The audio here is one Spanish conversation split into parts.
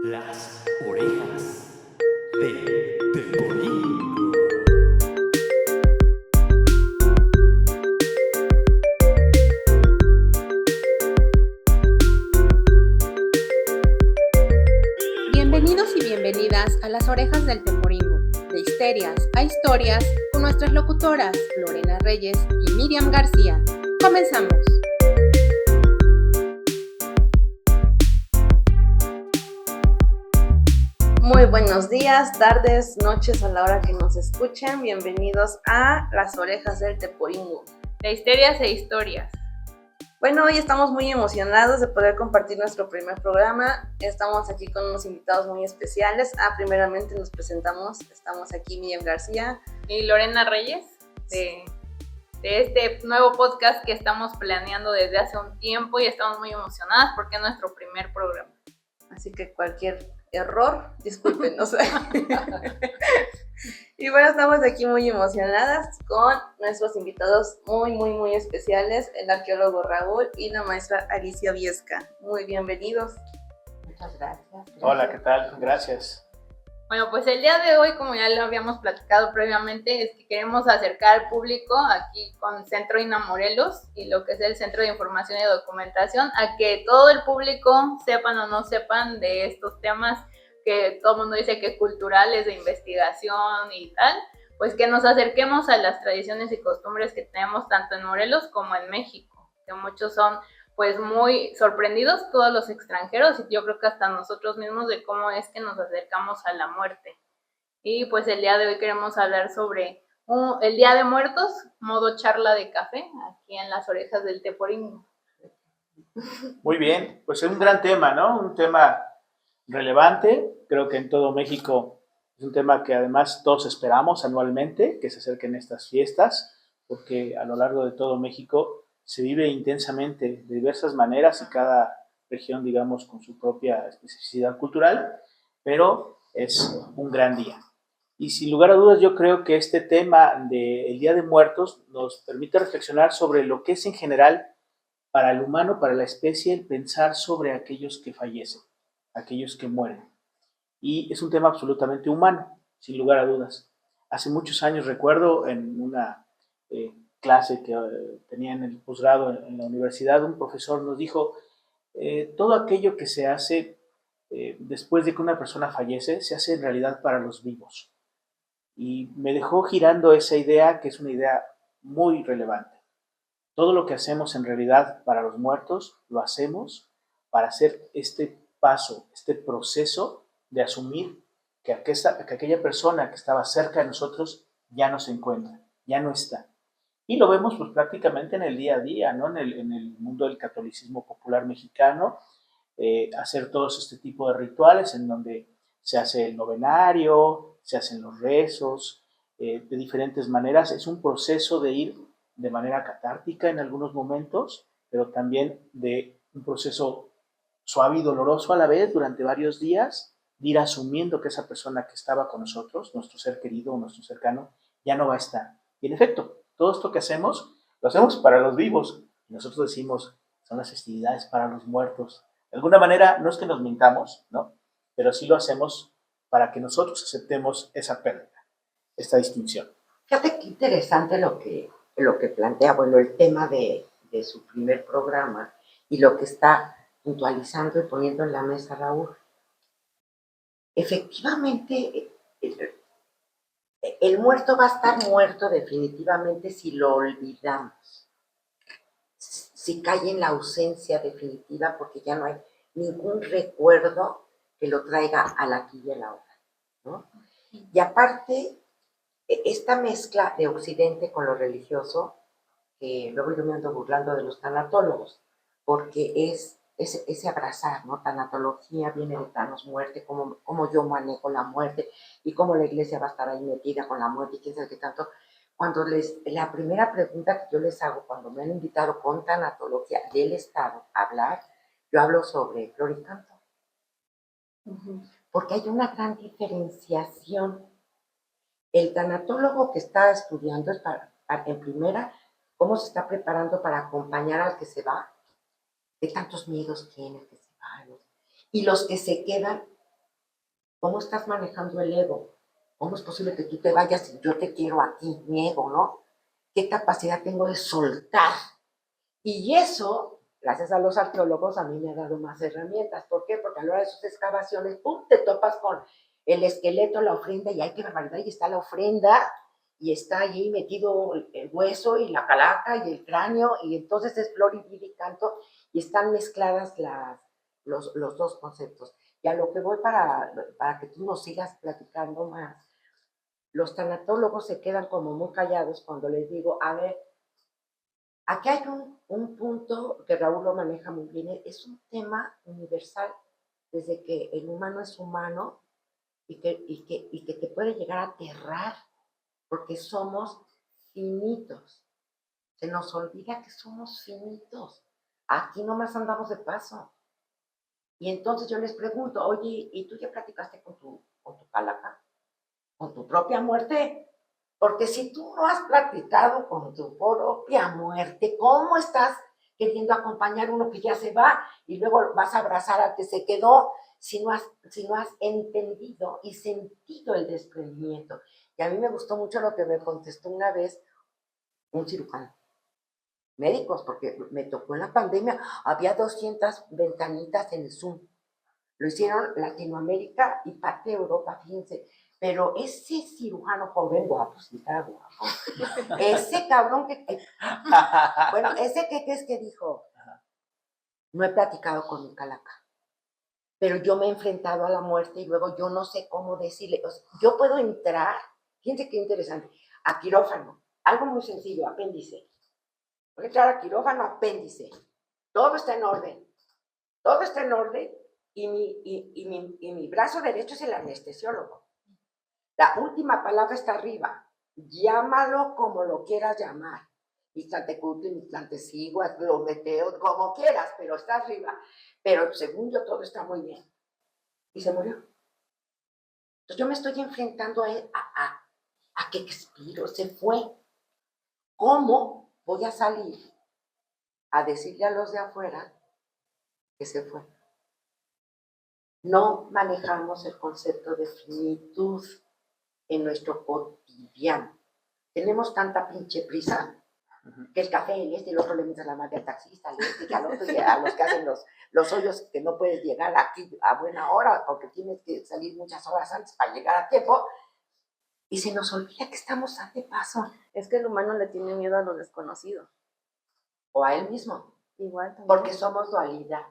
Las orejas del Teporingo. Bienvenidos y bienvenidas a Las Orejas del Teporingo, de histerias a historias, con nuestras locutoras Lorena Reyes y Miriam García. ¡Comenzamos! Muy buenos días, tardes, noches a la hora que nos escuchen. Bienvenidos a Las Orejas del Teporingo, de histerias e historias. Bueno, hoy estamos muy emocionados de poder compartir nuestro primer programa. Estamos aquí con unos invitados muy especiales. Primeramente nos presentamos. Estamos aquí Miriam García y Lorena Reyes de este nuevo podcast que estamos planeando desde hace un tiempo y estamos muy emocionadas porque es nuestro primer programa. Así que cualquier error, discúlpenos. Y bueno, estamos aquí muy emocionadas con nuestros invitados muy especiales, el arqueólogo Raúl y la maestra Alicia Viesca. Muy bienvenidos. Muchas gracias. Hola, ¿qué tal? Gracias. Bueno, pues el día de hoy, como ya lo habíamos platicado previamente, es que queremos acercar al público aquí con Centro INA Morelos y lo que es el Centro de Información y Documentación, a que todo el público, sepan o no sepan de estos temas que todo el mundo dice que culturales, de investigación y tal, pues que nos acerquemos a las tradiciones y costumbres que tenemos tanto en Morelos como en México, que muchos son pues muy sorprendidos, todos los extranjeros, y yo creo que hasta nosotros mismos, de cómo es que nos acercamos a la muerte. Y pues el día de hoy queremos hablar sobre el Día de Muertos, modo charla de café, aquí en Las Orejas del Teporingo. Muy bien, pues es un gran tema, ¿no? Un tema relevante, creo que en todo México es un tema que además todos esperamos anualmente, que se acerquen estas fiestas, porque a lo largo de todo México se vive intensamente de diversas maneras y cada región, digamos, con su propia especificidad cultural, pero es un gran día. Y sin lugar a dudas yo creo que este tema del Día de Muertos nos permite reflexionar sobre lo que es en general para el humano, para la especie, el pensar sobre aquellos que fallecen, aquellos que mueren. Y es un tema absolutamente humano, sin lugar a dudas. Hace muchos años recuerdo en una clase que tenía en el posgrado en la universidad, un profesor nos dijo, todo aquello que se hace después de que una persona fallece, se hace en realidad para los vivos. Y me dejó girando esa idea, que es una idea muy relevante. Todo lo que hacemos en realidad para los muertos, lo hacemos para hacer este paso, este proceso de asumir que aquella persona que estaba cerca de nosotros ya no se encuentra, ya no está. Y lo vemos pues prácticamente en el día a día, ¿no? En el mundo del catolicismo popular mexicano, hacer todos este tipo de rituales en donde se hace el novenario, se hacen los rezos, de diferentes maneras. Es un proceso de ir de manera catártica en algunos momentos, pero también de un proceso suave y doloroso a la vez durante varios días, de ir asumiendo que esa persona que estaba con nosotros, nuestro ser querido o nuestro cercano, ya no va a estar. Y en efecto, todo esto que hacemos, lo hacemos para los vivos. Y nosotros decimos, son las festividades para los muertos. De alguna manera, no es que nos mintamos, ¿no? Pero sí lo hacemos para que nosotros aceptemos esa pérdida, esta distinción. Fíjate qué interesante lo que plantea, bueno, el tema de su primer programa y lo que está puntualizando y poniendo en la mesa Raúl. Efectivamente, el muerto va a estar muerto definitivamente si lo olvidamos, si cae en la ausencia definitiva porque ya no hay ningún recuerdo que lo traiga al aquí y a la ahora, ¿no? Y aparte, esta mezcla de Occidente con lo religioso, que luego yo me ando burlando de los tanatólogos, porque es ese abrazar, ¿no? Tanatología viene de Thanos, muerte, cómo yo manejo la muerte y cómo la iglesia va a estar ahí metida con la muerte y quién sabe qué tanto. Cuando la primera pregunta que yo les hago cuando me han invitado con tanatología del Estado a hablar, yo hablo sobre flor y canto. Porque hay una gran diferenciación. El tanatólogo que está estudiando es en primera cómo se está preparando para acompañar al que se va, de tantos miedos tiene el que se va, ¿no? Y los que se quedan, ¿Cómo estás manejando el ego? ¿Cómo es posible que tú te vayas y yo te quiero a ti, mi ego, ¿no? ¿Qué capacidad tengo de soltar? Y eso, gracias a los arqueólogos, a mí me ha dado más herramientas. ¿Por qué? Porque a la hora de sus excavaciones, ¡pum!, te topas con el esqueleto, la ofrenda, y ¡ay, qué barbaridad! Y está la ofrenda, y está allí metido el hueso y la calaca y el cráneo, y entonces es flor y vida y canto, y están mezcladas los dos conceptos. Y a lo que voy para que tú nos sigas platicando más, los tanatólogos se quedan como muy callados cuando les digo, a ver, aquí hay un punto que Raúl lo maneja muy bien, es un tema universal, desde que el humano es humano y que te puede llegar a aterrar, porque somos finitos. Se nos olvida que somos finitos. Aquí nomás andamos de paso. Y entonces yo les pregunto, oye, ¿y tú ya platicaste con tu calaca? ¿Con tu propia muerte? Porque si tú no has platicado con tu propia muerte, ¿cómo estás queriendo acompañar a uno que ya se va y luego vas a abrazar al que se quedó si no has entendido y sentido el desprendimiento? Y a mí me gustó mucho lo que me contestó una vez un cirujano. Médicos, porque me tocó en la pandemia, había 200 ventanitas en el Zoom. Lo hicieron Latinoamérica y parte de Europa, fíjense. Pero ese cirujano joven, guapo, sí, está guapo. Ese cabrón bueno, ese que es que dijo, no he platicado con mi calaca, pero yo me he enfrentado a la muerte y luego yo no sé cómo decirle. O sea, yo puedo entrar, fíjense qué interesante, a quirófano, algo muy sencillo, apéndice. Voy a entrar a quirófano, apéndice. Todo está en orden. Todo está en orden y mi brazo derecho es el anestesiólogo. La última palabra está arriba. Llámalo como lo quieras llamar. Mixtantecutli, Mixtlantecigua, Prometeo, como quieras, pero está arriba. Pero según yo, todo está muy bien. Y se murió. Entonces yo me estoy enfrentando a que expiro, se fue. ¿Cómo voy a salir a decirle a los de afuera que se fue? No manejamos el concepto de finitud en nuestro cotidiano. Tenemos tanta pinche prisa que el café, el otro le metes la madre al taxista, que al otro y a los que hacen los hoyos que no puedes llegar aquí a buena hora porque tienes que salir muchas horas antes para llegar a tiempo. Y se nos olvida que estamos de paso. Es que el humano le tiene miedo a lo desconocido. O a él mismo. Igual también. Porque somos dualidad.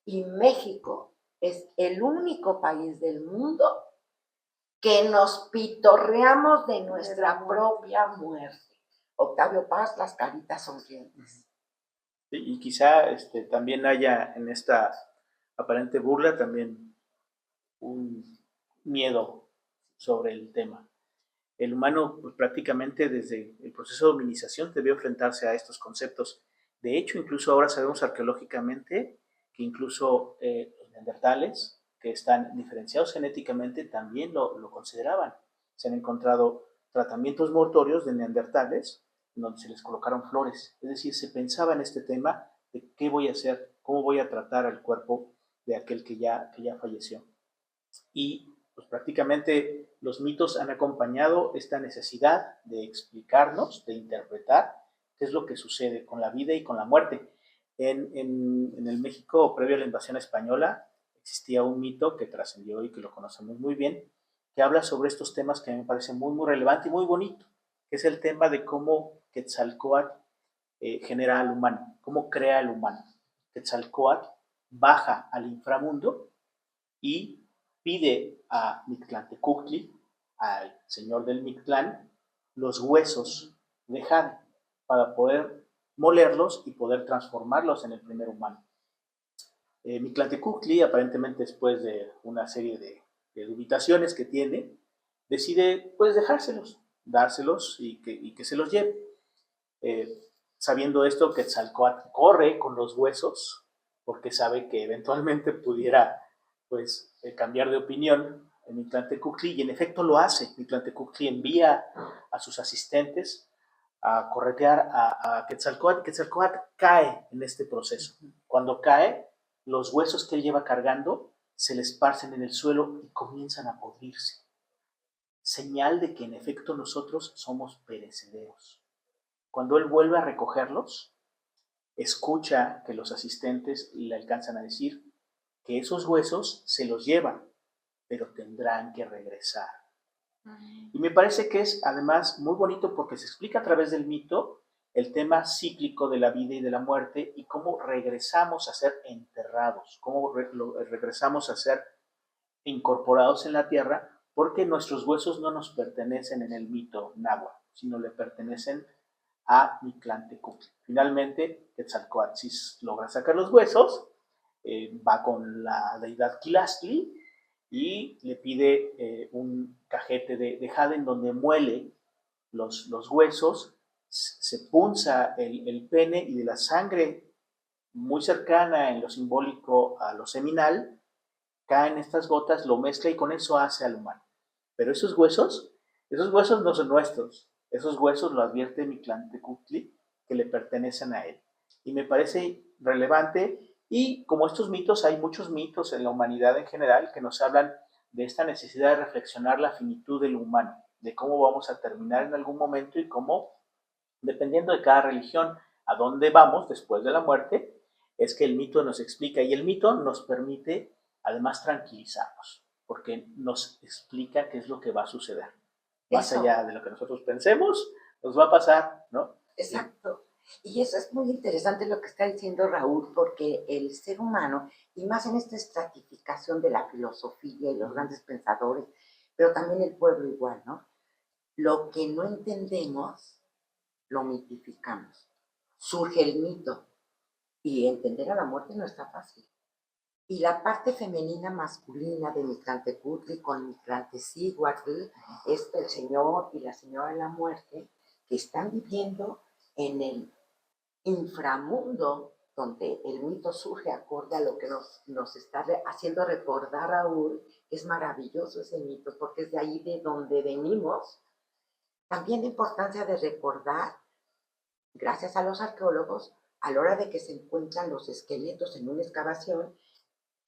Y México es el único país del mundo que nos pitorreamos de nuestra propia muerte. Octavio Paz, las caritas sonrientes. Y quizá también haya en esta aparente burla también un miedo sobre el tema. El humano, pues, prácticamente desde el proceso de hominización debió enfrentarse a estos conceptos. De hecho, incluso ahora sabemos arqueológicamente que incluso los neandertales, que están diferenciados genéticamente, también lo consideraban. Se han encontrado tratamientos mortuorios de neandertales en donde se les colocaron flores. Es decir, se pensaba en este tema de qué voy a hacer, cómo voy a tratar al cuerpo de aquel que ya falleció. Y pues prácticamente los mitos han acompañado esta necesidad de explicarnos, de interpretar qué es lo que sucede con la vida y con la muerte. En el México, previo a la invasión española, existía un mito que trascendió y que lo conocemos muy bien, que habla sobre estos temas que a mí me parece muy, muy relevante y muy bonito, que es el tema de cómo Quetzalcóatl genera al humano, cómo crea al humano. Quetzalcóatl baja al inframundo y pide a Mictlantecutli, al señor del Mictlán, los huesos de Jade para poder molerlos y poder transformarlos en el primer humano. Mictlantecutli, aparentemente después de una serie de dubitaciones que tiene, decide pues dárselos y que se los lleve. Sabiendo esto, Quetzalcóatl corre con los huesos porque sabe que eventualmente pudiera pues cambiar de opinión en Mictlantecutli, y en efecto lo hace. Mictlantecutli envía a sus asistentes a corretear a Quetzalcóatl. Quetzalcóatl cae en este proceso. Cuando cae, los huesos que él lleva cargando se le esparcen en el suelo y comienzan a podrirse. Señal de que en efecto nosotros somos perecederos. Cuando él vuelve a recogerlos, escucha que los asistentes le alcanzan a decir que esos huesos se los llevan, pero tendrán que regresar. Y me parece que es además muy bonito porque se explica a través del mito el tema cíclico de la vida y de la muerte y cómo regresamos a ser enterrados, cómo regresamos a ser incorporados en la tierra, porque nuestros huesos no nos pertenecen en el mito náhuatl, sino le pertenecen a Mictlantecutli. Finalmente, Quetzalcóatl logra sacar los huesos, va con la deidad Quilastli y le pide un cajete de jade en donde muele los huesos, se punza el pene y de la sangre muy cercana en lo simbólico a lo seminal, caen estas gotas, lo mezcla y con eso hace al humano. Pero esos huesos no son nuestros. Esos huesos lo advierte Mictlantecutli, que le pertenecen a él. Y me parece relevante, y como estos mitos, hay muchos mitos en la humanidad en general que nos hablan de esta necesidad de reflexionar la finitud del humano, de cómo vamos a terminar en algún momento y cómo, dependiendo de cada religión, a dónde vamos después de la muerte, es que el mito nos explica, y el mito nos permite además tranquilizarnos, porque nos explica qué es lo que va a suceder. Más allá de lo que nosotros pensemos, nos va a pasar, ¿no? Exacto. Y eso es muy interesante lo que está diciendo Raúl, porque el ser humano, y más en esta estratificación de la filosofía y los grandes pensadores, pero también el pueblo igual, ¿no? Lo que no entendemos, lo mitificamos. Surge el mito, y entender a la muerte no está fácil. Y la parte femenina masculina de Mictlantecutli con Mictlantecíhuatl es el señor y la señora de la muerte que están viviendo en el inframundo, donde el mito surge acorde a lo que nos está haciendo recordar Raúl. Es maravilloso ese mito porque es de ahí de donde venimos. También la importancia de recordar, gracias a los arqueólogos, a la hora de que se encuentran los esqueletos en una excavación,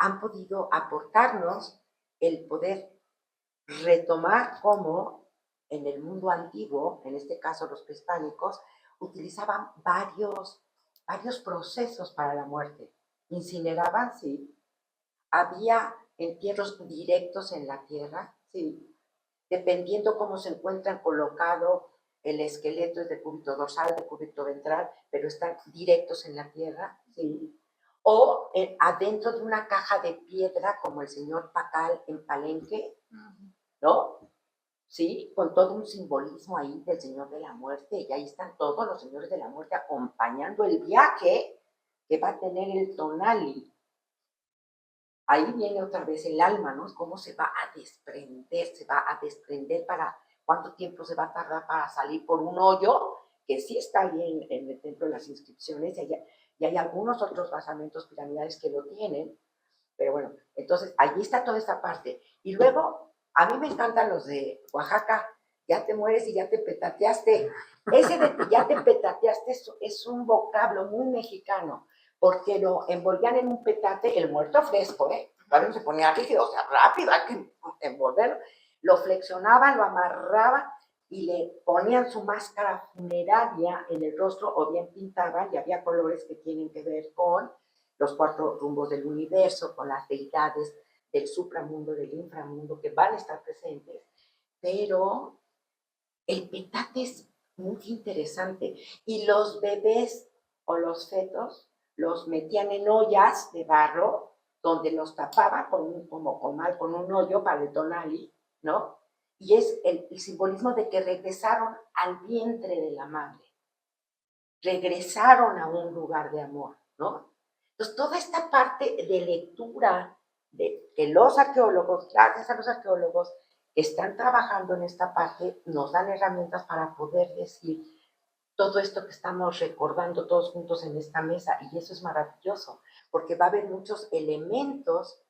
han podido aportarnos el poder retomar cómo en el mundo antiguo, en este caso los prehispánicos, utilizaban varios procesos para la muerte. Incineraban, sí. Había entierros directos en la tierra, sí. Dependiendo cómo se encuentran colocado el esqueleto, es de cúbito dorsal, de cúbito ventral, pero están directos en la tierra, sí. O adentro de una caja de piedra, como el señor Pacal en Palenque, ¿no? Sí, con todo un simbolismo ahí del Señor de la Muerte, y ahí están todos los señores de la muerte acompañando el viaje que va a tener el Tonali. Ahí viene otra vez el alma, ¿no? Cómo se va a desprender para cuánto tiempo se va a tardar para salir por un hoyo, que sí está ahí en el templo de las inscripciones, y hay algunos otros basamentos piramidales que lo tienen, pero bueno, entonces allí está toda esta parte. Y luego, a mí me encantan los de Oaxaca, ya te mueres y ya te petateaste. Ese de ya te petateaste es un vocablo muy mexicano, porque lo envolvían en un petate, el muerto fresco, Claro, se ponía rígido, o sea, rápido, hay que envolverlo. Lo flexionaban, lo amarraban y le ponían su máscara funeraria en el rostro, o bien pintaban, y había colores que tienen que ver con los 4 rumbos del universo, con las deidades del supramundo, del inframundo, que van a estar presentes, pero el petate es muy interesante. Y los bebés o los fetos los metían en ollas de barro, donde los tapaban con un hoyo para el tonali, ¿no? Y es el simbolismo de que regresaron al vientre de la madre, regresaron a un lugar de amor, ¿no? Entonces, toda esta parte de lectura de que los arqueólogos, gracias a los arqueólogos que están trabajando en esta parte, nos dan herramientas para poder decir todo esto que estamos recordando todos juntos en esta mesa, y eso es maravilloso, porque va a haber muchos elementos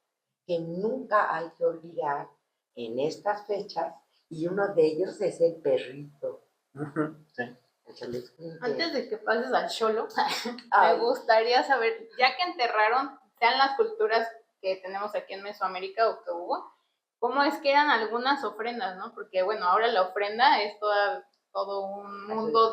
que nunca hay que olvidar en estas fechas, y uno de ellos es el perrito. Sí. Antes de que pases al cholo, me gustaría saber, ya que enterraron, sean las culturas que tenemos aquí en Mesoamérica o que hubo, cómo es que eran algunas ofrendas, ¿no? Porque bueno, ahora la ofrenda es todo un mundo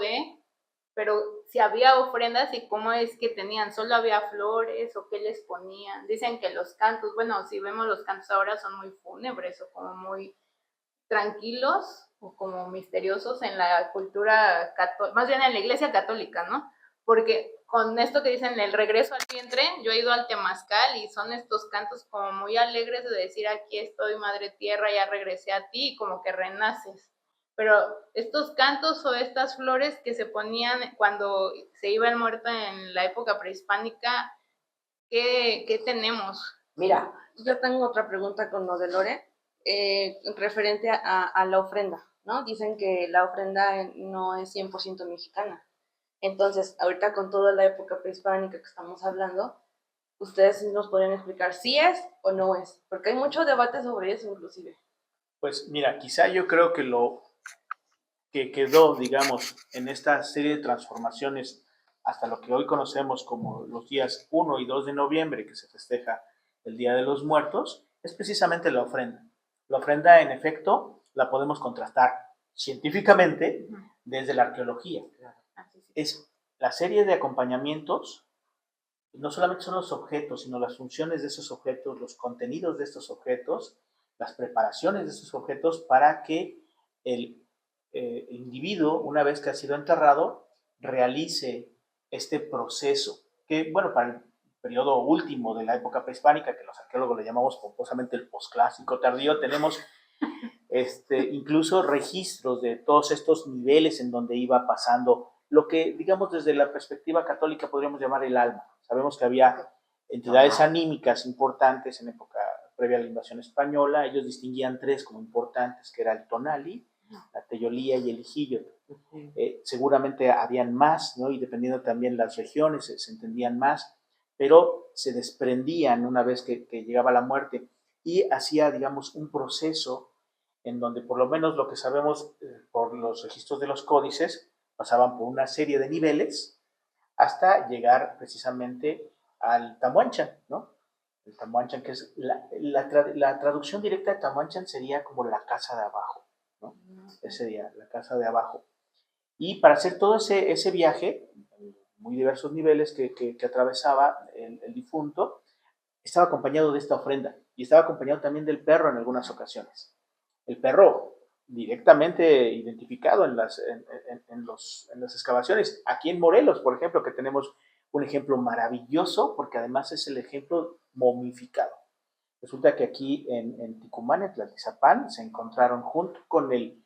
pero si había ofrendas y cómo es que tenían, solo había flores o qué les ponían. Dicen que los cantos, bueno, si vemos los cantos ahora son muy fúnebres o como muy tranquilos o como misteriosos en la cultura católica, más bien en la iglesia católica, ¿no? Porque con esto que dicen el regreso al vientre, yo he ido al temazcal y son estos cantos como muy alegres de decir aquí estoy, madre tierra, ya regresé a ti y como que renaces. Pero estos cantos o estas flores que se ponían cuando se iba el muerto en la época prehispánica, ¿qué tenemos? Mira, Yo tengo otra pregunta con lo de Lore, referente a la ofrenda, ¿no? Dicen que la ofrenda no es 100% mexicana. Entonces, ahorita con toda la época prehispánica que estamos hablando, ustedes nos podrían explicar si es o no es, porque hay mucho debate sobre eso inclusive. Pues mira, quizá yo creo que lo que quedó, digamos, en esta serie de transformaciones hasta lo que hoy conocemos como los días 1 y 2 de noviembre, que se festeja el Día de los Muertos, es precisamente la ofrenda. La ofrenda, en efecto, la podemos contrastar científicamente desde la arqueología. Es la serie de acompañamientos, no solamente son los objetos, sino las funciones de esos objetos, los contenidos de estos objetos, las preparaciones de estos objetos para que el individuo, una vez que ha sido enterrado, realice este proceso, que, bueno, para el periodo último de la época prehispánica, que los arqueólogos le llamamos pomposamente el posclásico tardío, tenemos incluso registros de todos estos niveles en donde iba pasando lo que, digamos, desde la perspectiva católica podríamos llamar el alma. Sabemos que había entidades anímicas importantes en época previa a la invasión española. Ellos distinguían tres como importantes, que era el tonali, la teyolía y el ijillo. Seguramente habían más, ¿no? Y dependiendo también las regiones se entendían más, pero se desprendían una vez que llegaba la muerte y hacía, digamos, un proceso en donde por lo menos lo que sabemos por los registros de los códices pasaban por una serie de niveles hasta llegar precisamente al Tamuanchan, ¿no? El Tamuanchan, que es la traducción directa de Tamuanchan sería como la casa de abajo, ¿no? Ese sería la casa de abajo. Y para hacer todo ese viaje, muy diversos niveles que atravesaba el difunto, estaba acompañado de esta ofrenda y estaba acompañado también del perro en algunas ocasiones. El perro directamente identificado en las excavaciones. Aquí en Morelos, por ejemplo, que tenemos un ejemplo maravilloso, porque además es el ejemplo momificado. Resulta que aquí en Ticumán, en Tlaltizapán, se encontraron junto con el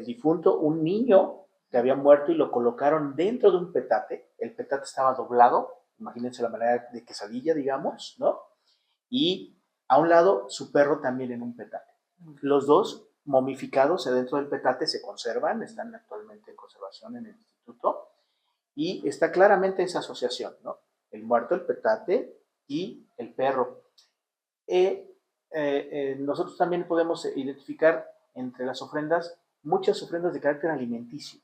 difunto un niño que había muerto y lo colocaron dentro de un petate. El petate estaba doblado, imagínense la manera de quesadilla, digamos, ¿no? Y a un lado su perro también en un petate. Los dos momificados dentro del petate se conservan, están actualmente en conservación en el instituto y está claramente esa asociación, ¿no? El muerto, el petate y el perro. Nosotros también podemos identificar entre las ofrendas muchas ofrendas de carácter alimenticio.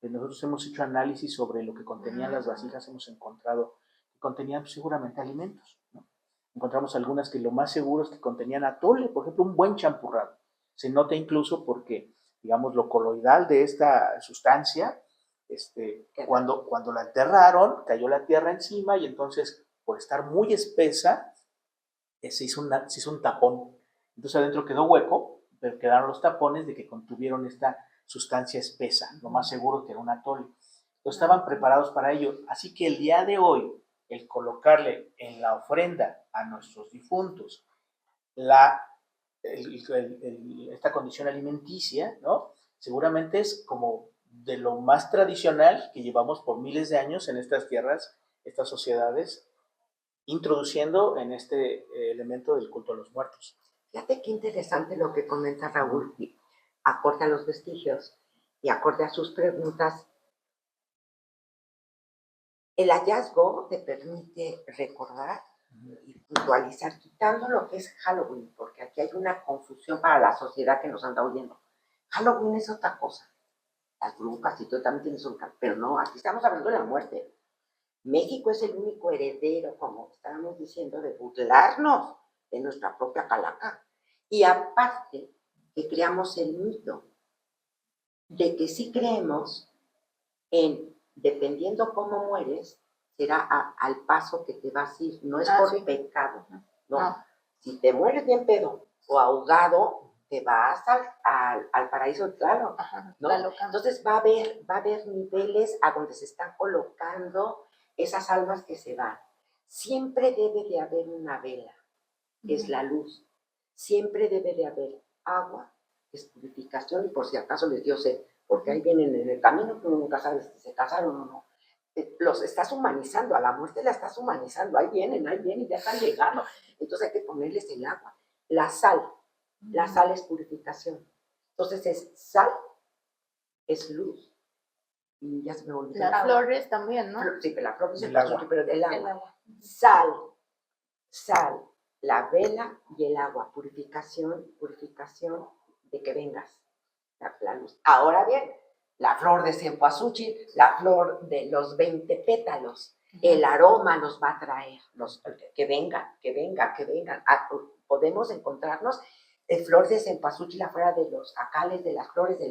Nosotros hemos hecho análisis sobre lo que contenían las vasijas, hemos encontrado que contenían seguramente alimentos, ¿no? Encontramos algunas que lo más seguro es que contenían atole, por ejemplo, un buen champurrado. Se nota incluso porque, digamos, lo coloidal de esta sustancia, cuando la enterraron, cayó la tierra encima y entonces, por estar muy espesa, se hizo un tapón. Entonces adentro quedó hueco, pero quedaron los tapones de que contuvieron esta sustancia espesa, lo más seguro que era un atole. Entonces estaban preparados para ello. Así que el día de hoy, el colocarle en la ofrenda a nuestros difuntos esta condición alimenticia, ¿no? Seguramente es como de lo más tradicional que llevamos por miles de años en estas tierras, estas sociedades, introduciendo en este elemento del culto a los muertos. Fíjate qué interesante lo que comenta Raúl, acorde a los vestigios y acorde a sus preguntas. El hallazgo te permite recordar y puntualizar, quitando lo que es Halloween, porque aquí hay una confusión para la sociedad que nos anda oyendo. Halloween es otra cosa. Las brujas y todo también tienes un... Pero no, aquí estamos hablando de la muerte. México es el único heredero, como estábamos diciendo, de burlarnos de nuestra propia calaca. Y aparte, que creamos el mito de que si creemos en, dependiendo cómo mueres, será al paso que te vas a ir. No es por pecado, no. Si te mueres bien pedo o ahogado, te vas al paraíso, claro, ¿no? Entonces va a haber niveles a donde se están colocando esas almas que se van. Siempre debe de haber una vela, que es la luz. Siempre debe de haber agua, que es purificación, y por si acaso les dio sed, porque ahí vienen en el camino, tú nunca sabes si se casaron o no. Los estás humanizando, a la muerte la estás humanizando, ahí vienen, ya están llegando. Entonces hay que ponerles el agua. La sal es purificación. Entonces es sal, es luz. Y ya se me olvidó. Las flores también, ¿no? Sí, pero la flor es El agua. pero el agua. Sal, la vela y el agua. Purificación de que vengas. La luz. Ahora bien, la flor de cempasúchil, la flor de los 20 pétalos, el aroma nos va a traer, que vengan. Podemos encontrarnos flor de cempasúchil afuera de los jacales, de las flores, de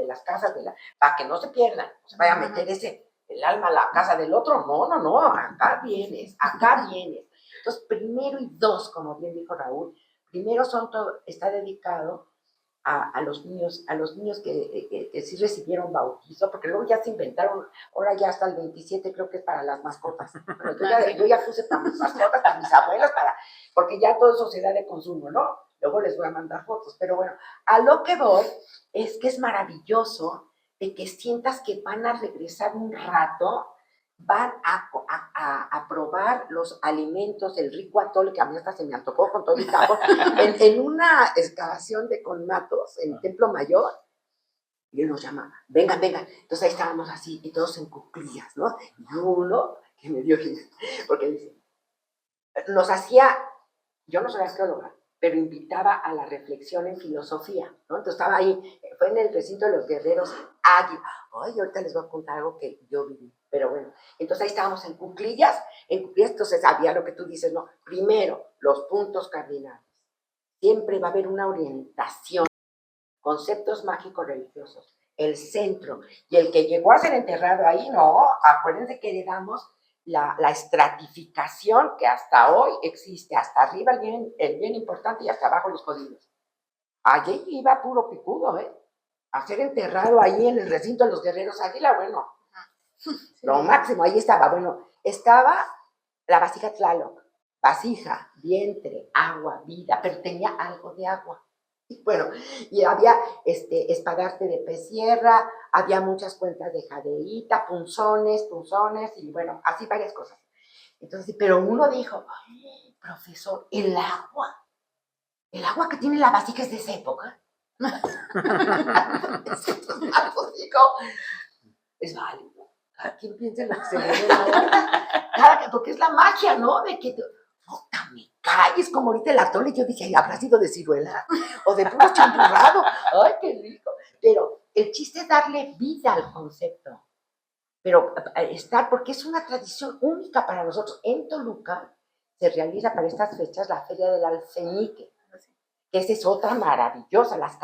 las casas, para que no se pierdan, no se vaya a meter el alma a la casa del otro. No, acá vienes. Entonces, primero y dos, como bien dijo Raúl, primero está dedicado a los niños que sí recibieron bautizo, porque luego ya se inventaron, ahora ya hasta el 27 creo que es para las mascotas. Bueno, yo ya puse para mis mascotas, para mis abuelas, porque ya todo eso se da de consumo, ¿no? Luego les voy a mandar fotos, pero bueno, a lo que voy es que es maravilloso de que sientas que van a regresar un rato, van a probar los alimentos, el rico atole, que a mí hasta se me antojó con todo el campo, en una excavación de Conmatos, en Templo Mayor, y él nos llama, vengan. Entonces ahí estábamos así, y todos en cuclillas, ¿no? Y uno que me dio, porque dice, yo no soy arqueóloga, pero invitaba a la reflexión en filosofía, ¿no? Entonces estaba ahí, fue en el recinto de los guerreros Águila. Ay, ahorita les voy a contar algo que yo viví, pero bueno. Entonces ahí estábamos en cuclillas, entonces había lo que tú dices, ¿no? Primero, los puntos cardinales. Siempre va a haber una orientación, conceptos mágicos religiosos, el centro, y el que llegó a ser enterrado ahí, no, acuérdense que heredamos la estratificación que hasta hoy existe, hasta arriba el bien importante y hasta abajo los jodidos. Allí iba puro picudo, a ser enterrado ahí en el recinto de los guerreros Águila, bueno, lo máximo, ahí estaba la vasija Tlaloc, vasija, vientre, agua, vida, pero tenía algo de agua. Bueno, y había espadarte de pez sierra, había muchas cuentas de jadeíta, punzones, y bueno, así varias cosas. Entonces, pero uno dijo, ay, profesor, el agua que tiene la vasija es de esa época. Entonces, dijo, es válido. Cada quien piensa en lo que se le dé la gana, porque es la magia, ¿no? De que me calles, como ahorita el atole, yo dije, ay, habrá sido de ciruela o de puro champurrado. Ay, qué rico. Pero el chiste es darle vida al concepto. Pero porque es una tradición única para nosotros. En Toluca se realiza para estas fechas la Feria del Alfeñique, que esa es otra maravillosa, las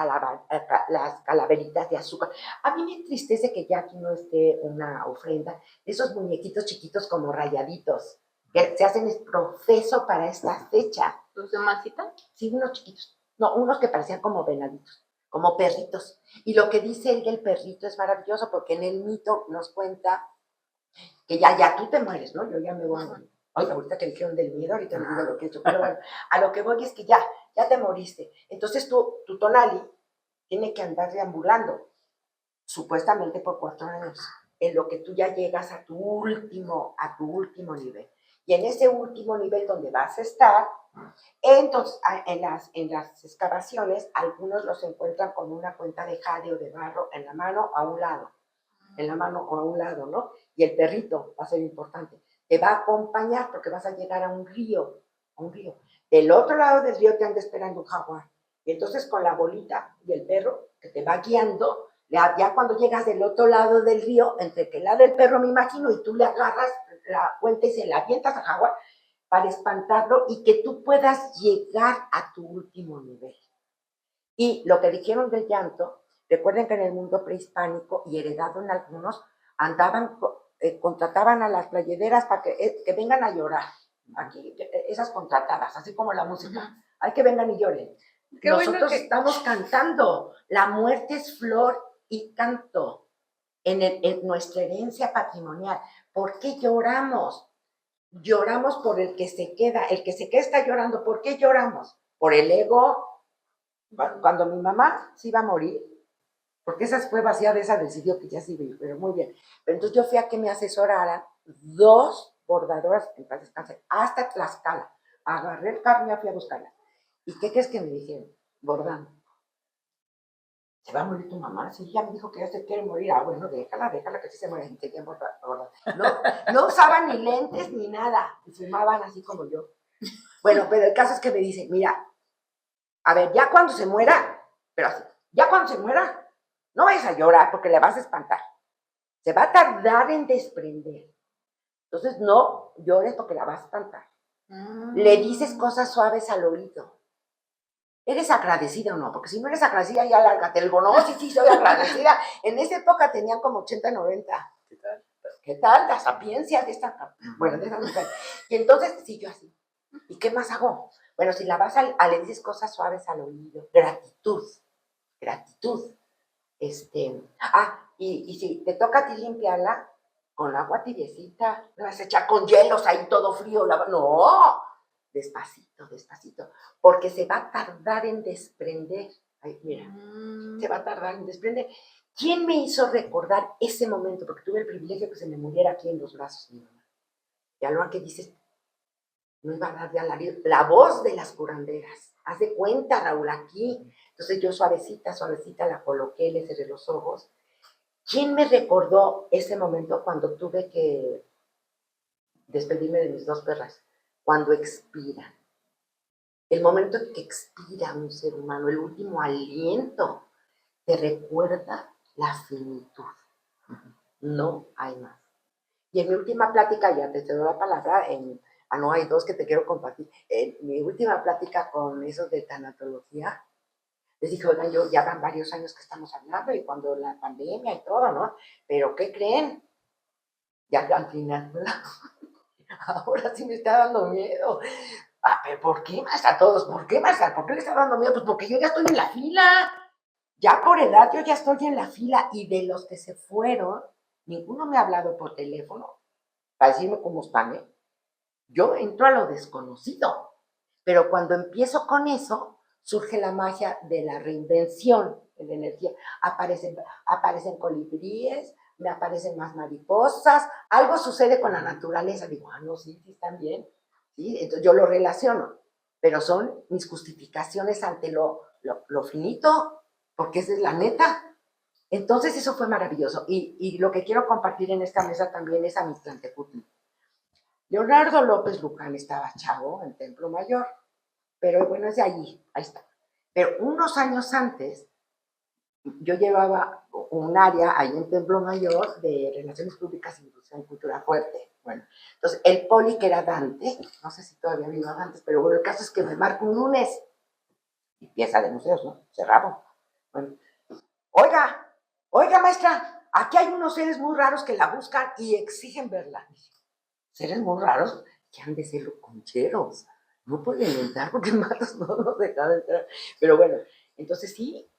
calaveritas de azúcar. A mí me entristece que ya aquí no esté una ofrenda de esos muñequitos chiquitos como rayaditos, que se hacen proceso para esta fecha. ¿Los de masita? Sí, unos chiquitos. No, unos que parecían como venaditos, como perritos. Y lo que dice él del perrito es maravilloso, porque en el mito nos cuenta que ya tú te mueres, ¿no? Yo ya me voy a morir. Ay, ahorita que dijeron del miedo, ahorita les digo lo que he hecho. Pero bueno, a lo que voy es que ya te moriste. Entonces tu tonali tiene que andar deambulando, supuestamente por 4 años, en lo que tú ya llegas a tu último nivel. Y en ese último nivel donde vas a estar, entonces en las excavaciones, algunos los encuentran con una cuenta de jade o de barro en la mano o a un lado, ¿no? Y el perrito va a ser importante. Te va a acompañar porque vas a llegar a un río. Del otro lado del río te anda esperando un jaguar. Y entonces con la bolita y el perro que te va guiando, Ya cuando llegas del otro lado del río, entre que lado el perro, me imagino, y tú le agarras la cuenta y se la avientas a Jaguar para espantarlo y que tú puedas llegar a tu último nivel. Y lo que dijeron del llanto, recuerden que en el mundo prehispánico y heredado en algunos, contrataban a las playeras para que vengan a llorar. Aquí, esas contratadas, así como la música. Hay que vengan y lloren. Qué Nosotros bueno que... estamos cantando. La muerte es flor y canto en nuestra herencia patrimonial. ¿Por qué lloramos? Lloramos por el que se queda. El que se queda está llorando. ¿Por qué lloramos? Por el ego. Cuando mi mamá se iba a morir, porque esa fue vaciada, esa decidió que ya se iba a ir, pero muy bien. Pero entonces yo fui a que me asesoraran 2 bordadoras, en paz descanse, hasta Tlaxcala. Agarré el carro y ya fui a buscarla. ¿Y qué crees que me dijeron? Bordando. ¿Se va a morir tu mamá? Sí, ya me dijo que ya se quiere morir. Ah, bueno, déjala que sí se muere. Y seguían bordando. No usaban ni lentes ni nada. Y fumaban así como yo. Bueno, pero el caso es que me dicen, mira, a ver, ya cuando se muera, pero así, ya cuando se muera, no vayas a llorar porque le vas a espantar. Se va a tardar en desprender. Entonces no llores porque la vas a espantar. Le dices cosas suaves al oído. ¿Eres agradecida o no? Porque si no eres agradecida, ya lárgate. El no, sí, soy agradecida. En esa época tenían como 80, 90. ¿Qué tal? ¿Qué tal? La sapiencia de esta, bueno, de esa mujer. Y entonces, sí, yo así. ¿Y qué más hago? Bueno, si la vas le dices cosas suaves al oído. Gratitud. Y si te toca a ti limpiarla, con agua tibiecita, no vas a echar con hielos ahí todo frío. No, despacito, porque se va a tardar en desprender. Ay, mira, se va a tardar en desprender. ¿Quién me hizo recordar ese momento? Porque tuve el privilegio que se me muriera aquí en los brazos de mi mamá. Y a lo que dices, no iba a dar ya la voz de las curanderas. Haz de cuenta, Raúl, aquí. Entonces yo suavecita la coloqué, le cerré los ojos. ¿Quién me recordó ese momento cuando tuve que despedirme de mis 2 perras? Cuando expiran. El momento en que expira un ser humano, el último aliento, te recuerda la finitud. No hay más. Y en mi última plática, ya te doy la palabra, no, hay 2 que te quiero compartir. En mi última plática con eso de tanatología, les dije, oigan, ya van varios años que estamos hablando y cuando la pandemia y todo, ¿no? Pero ¿qué creen? Ya al final, ahora sí me está dando miedo. Pero ¿por qué, maestra? Todos, ¿por qué, maestra? ¿Por qué le está dando miedo? Pues porque yo ya estoy en la fila. Ya por edad yo ya estoy en la fila y de los que se fueron, ninguno me ha hablado por teléfono para decirme cómo están, ¿eh? Yo entro a lo desconocido, pero cuando empiezo con eso, surge la magia de la reinvención de la energía. Aparecen colibríes, me aparecen más mariposas, algo sucede con la naturaleza. Digo, no, sí, están bien. ¿Sí? Entonces yo lo relaciono, pero son mis justificaciones ante lo finito, porque esa es la neta. Entonces eso fue maravilloso. Y lo que quiero compartir en esta mesa también es a Mictlantecutli. Leonardo López Luján estaba chavo en Templo Mayor, pero bueno, es de allí, ahí está. Pero unos años antes, yo llevaba un área ahí en Templo Mayor de Relaciones Públicas, Industria y Cultura Fuerte. Bueno, entonces el poli que era Dante, no sé si todavía viva Dante, pero bueno, el caso es que me marca un lunes, y pieza de museos, ¿no? Cerrado. Bueno, oiga, maestra, aquí hay unos seres muy raros que la buscan y exigen verla. Seres muy raros que han de ser los concheros. No pueden entrar porque malos no nos dejan entrar. Pero bueno, entonces sí,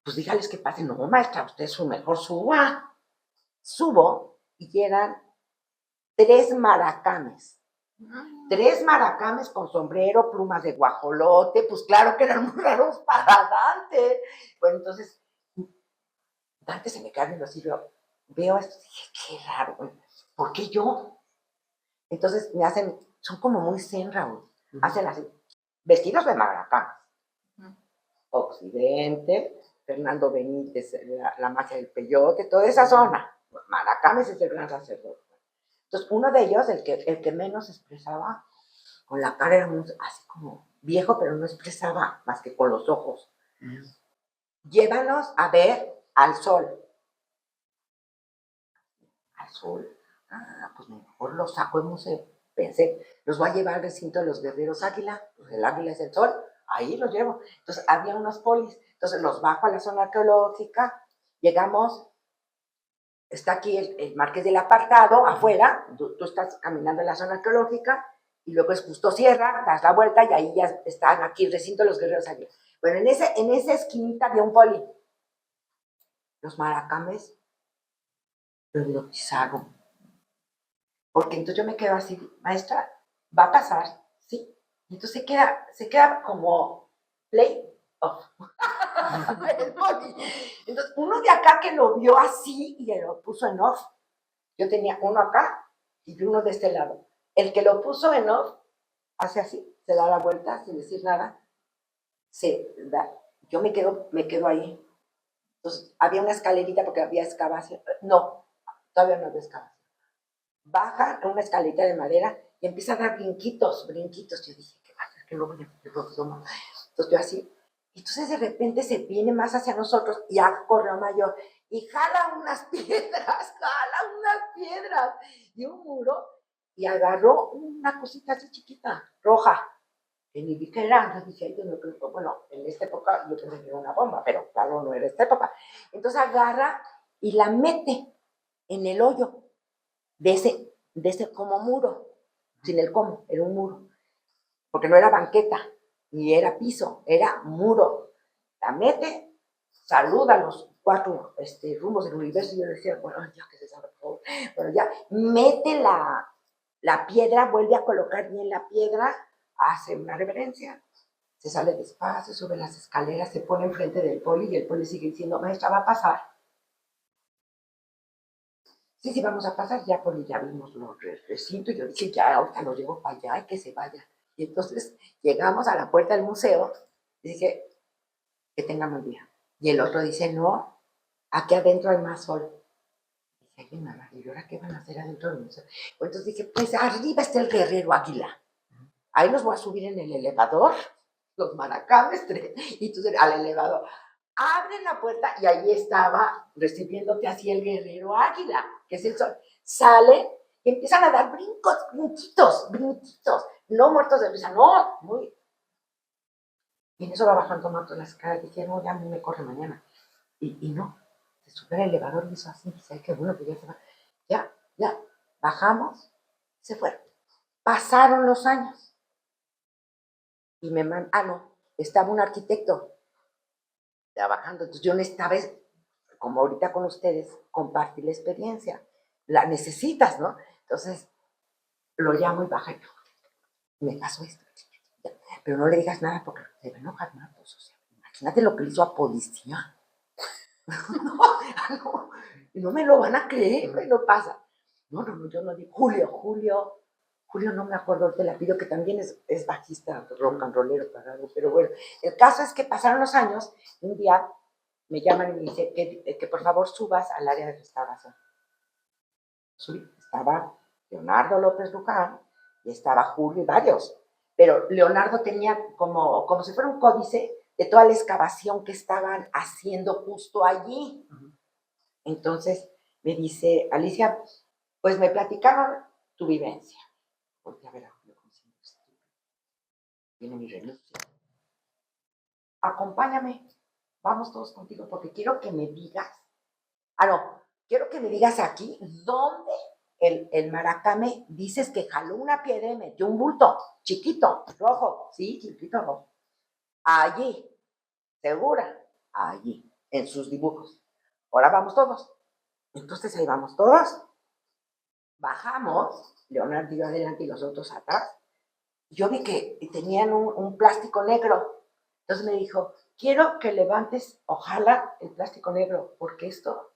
pues dígales que pasen. No, maestra, usted su mejor suba. Subo y eran 3 maracames. 3 maracames con sombrero, plumas de guajolote, pues claro que eran muy raros para Dante. Bueno, entonces, Dante se me cae viendo así, veo esto y dije, qué raro, güey. ¿Por qué yo? Entonces me hacen, son como muy zen, Raúl. Hacen así, vestidos de maracames. Occidente, Fernando Benítez, la magia del peyote, toda esa zona. Maracames es el gran sacerdote. Entonces, uno de ellos, el que menos expresaba, con la cara era muy, así como viejo, pero no expresaba más que con los ojos. Llévanos a ver al sol. Al sol. Pues mejor los saco del museo. Pensé, los voy a llevar al recinto de los guerreros águila, pues el águila es el sol, ahí los llevo. Entonces había unos polis, entonces los bajo a la zona arqueológica, llegamos, está aquí el Marqués del Apartado, afuera, tú estás caminando en la zona arqueológica, y luego es Justo Sierra, das la vuelta y ahí ya están aquí el recinto de los guerreros águila. Bueno, en esa esquinita había un poli. Los maracames lo hipnotizaron. Porque entonces yo me quedo así, maestra, va a pasar, ¿sí? Y entonces se queda como play off. El poli. Entonces, uno de acá que lo vio así y lo puso en off. Yo tenía uno acá y uno de este lado. El que lo puso en off hace así, se da la vuelta sin decir nada. Yo me quedo ahí. Entonces, había una escalerita porque había excavación. No, todavía no había excavación. Baja en una escalerita de madera y empieza a dar brinquitos. Yo dije, ¿qué va a hacer? Que luego le tomo. Entonces yo así. Entonces de repente se viene más hacia nosotros y corre mayor y jala unas piedras de un muro y agarró una cosita así chiquita, roja, que ni vi que era. Entonces dije, yo no creo, bueno, en esta época yo pensé que era una bomba, pero claro, no era esta época. Entonces agarra y la mete en el hoyo de ese como muro, sin el como, era un muro, porque no era banqueta, ni era piso, era muro. La mete, saluda a los 4 rumbos del universo, y yo decía, bueno, ya que se sabe, por favor, bueno, ya, mete la piedra, vuelve a colocar bien la piedra, hace una reverencia, se sale despacio, sube las escaleras, se pone enfrente del poli, y el poli sigue diciendo, maestra, va a pasar. Sí, vamos a pasar ya, porque ya vimos los recintos, y yo dije, ya, ahorita lo llevo para allá y que se vaya. Y entonces llegamos a la puerta del museo, y dije, que tengan buen día. Y el otro dice, no, aquí adentro hay más sol. Y dije, ay, mamá, ¿y ahora qué van a hacer adentro del museo? Entonces dije, pues arriba está el guerrero águila. Ahí los voy a subir en el elevador, los maracames, y entonces al elevador. Abren la puerta y ahí estaba recibiéndote así el guerrero águila, que es el sol. Sale y empiezan a dar brinquitos, no muertos de risa, no, muy. Y en eso va bajando Mato las caras, dije, no, ya me corre mañana. Y no, se sube el elevador y hizo así, dice, ay, qué bueno que ya se va. Ya, bajamos, se fueron. Pasaron los años. Y me mandan, no, estaba un arquitecto trabajando, entonces yo necesitaba, como ahorita con ustedes, compartir la experiencia. La necesitas, ¿no? Entonces, lo llamo y baja y me pasó esto. Pero no le digas nada porque se va a enojar más. O sea, imagínate lo que le hizo a policía. No me lo van a creer, no pasa. No, yo no digo. Julio, no me acuerdo, te la pido, que también es bajista, rock and rollero pagado, pero bueno, el caso es que pasaron los años, un día me llaman y me dicen que por favor subas al área de restauración. Subí, estaba Leonardo López Luján y estaba Julio y varios, pero Leonardo tenía como si fuera un códice de toda la excavación que estaban haciendo justo allí. Entonces me dice, Alicia, pues me platicaron tu vivencia. Porque a ver, viene mi renuncia. Acompáñame, vamos todos contigo, porque quiero que me digas, quiero que me digas aquí dónde el maracame dices que jaló una piedra y metió un bulto chiquito, rojo, sí, chiquito rojo. Allí, segura, allí, en sus dibujos. Ahora vamos todos. Entonces ahí vamos todos. Bajamos, Leonardo iba adelante y los otros atrás. Yo vi que tenían un plástico negro. Entonces me dijo, quiero que levantes, ojalá, el plástico negro, porque esto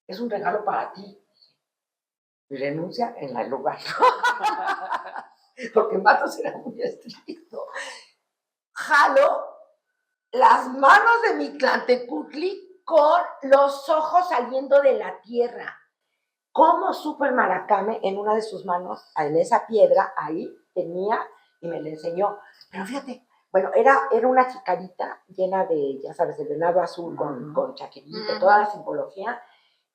es un regalo para ti. Y renuncia en el lugar. Porque Matos era muy estricto. Jalo las manos de mi Tlantecutli con los ojos saliendo de la tierra. ¿Cómo supo el maracame en una de sus manos, en esa piedra, ahí tenía, y me la enseñó? Pero fíjate, bueno, era una jicarita llena de, ya sabes, el venado azul con chaquetita, toda la simbología,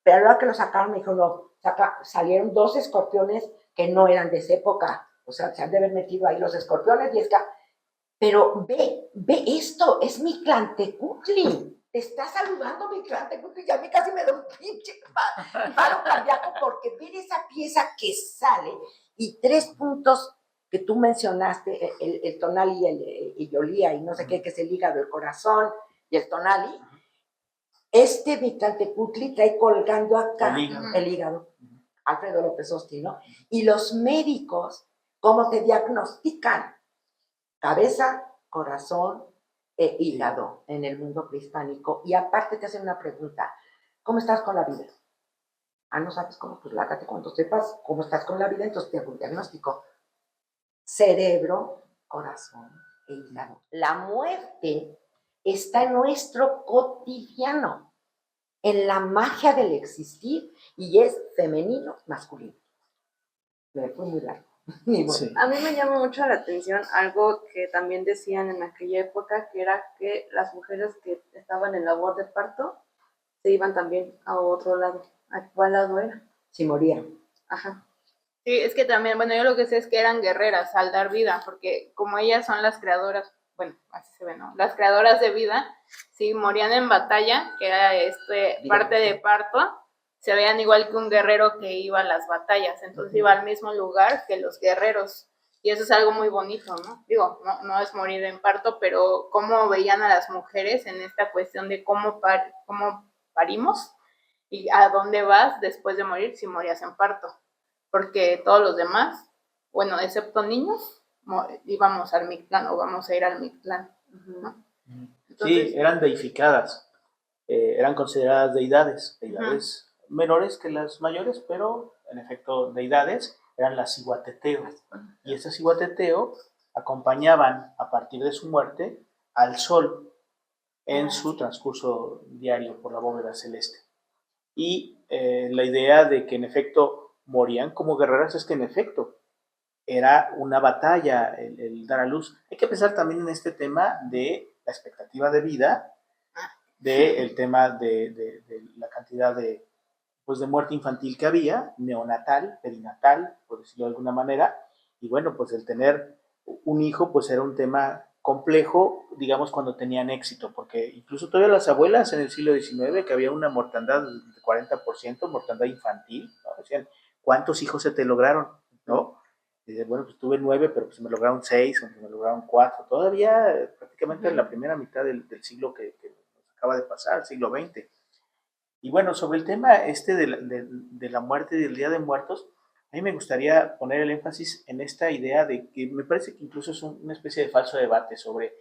pero a la hora que lo sacaron me dijo, no, salieron 2 escorpiones que no eran de esa época, o sea, se han de haber metido ahí los escorpiones y es que, pero ve esto, es mi Tlantecutli. Te está saludando mi Tlantecutli, y a mí casi me da un pinche paro cardíaco porque ver esa pieza que sale y 3 puntos que tú mencionaste, el tonali y el yolía y no sé qué, que es el hígado, el corazón y el tonali, mi Tlantecutli trae colgando acá el hígado. Alfredo López Osti, ¿no? Y los médicos, ¿cómo te diagnostican? Cabeza, corazón e hígado en el mundo prehispánico. Y aparte te hacen una pregunta, ¿cómo estás con la vida? Ah, ¿no sabes cómo? Pues lárgate cuando sepas cómo estás con la vida, entonces te hago un diagnóstico. Cerebro, corazón e hígado. La muerte está en nuestro cotidiano, en la magia del existir, y es femenino, masculino. Me fue muy largo. Sí. A mí me llama mucho la atención algo que también decían en aquella época, que era que las mujeres que estaban en labor de parto se iban también a otro lado. ¿A cuál lado era? Si morían. Ajá. Sí, es que también, bueno, yo lo que sé es que eran guerreras al dar vida, porque como ellas son las creadoras, bueno, así se ve, ¿no? Las creadoras de vida, si morían en batalla, que era parte de parto, se veían igual que un guerrero que iba a las batallas, entonces iba al mismo lugar que los guerreros, y eso es algo muy bonito, ¿no? Digo, no es morir en parto, pero cómo veían a las mujeres en esta cuestión de cómo parimos y a dónde vas después de morir si morías en parto, porque todos los demás, bueno, excepto niños, íbamos al Mictlán o vamos a ir al Mictlán, ¿no? Entonces, sí, eran deificadas, eran consideradas deidades menores que las mayores, pero en efecto deidades, eran las Cihuateteo. Y esas Cihuateteo acompañaban a partir de su muerte al sol en su transcurso diario por la bóveda celeste. Y la idea de que en efecto morían como guerreras es que en efecto era una batalla el dar a luz. Hay que pensar también en este tema de la expectativa de vida, del tema de la cantidad de muerte infantil que había, neonatal, perinatal, por decirlo de alguna manera, y bueno, pues el tener un hijo pues era un tema complejo, digamos, cuando tenían éxito, porque incluso todavía las abuelas en el siglo XIX, que había una mortandad de 40%, mortandad infantil, ¿no? Decían, ¿cuántos hijos se te lograron? ¿No? Y dice, bueno, pues tuve 9, pero pues me lograron 6, o me lograron 4, todavía prácticamente en la primera mitad del siglo que nos acaba de pasar, el siglo XX. Y bueno, sobre el tema de la muerte y del Día de Muertos, a mí me gustaría poner el énfasis en esta idea de que me parece que incluso es una especie de falso debate sobre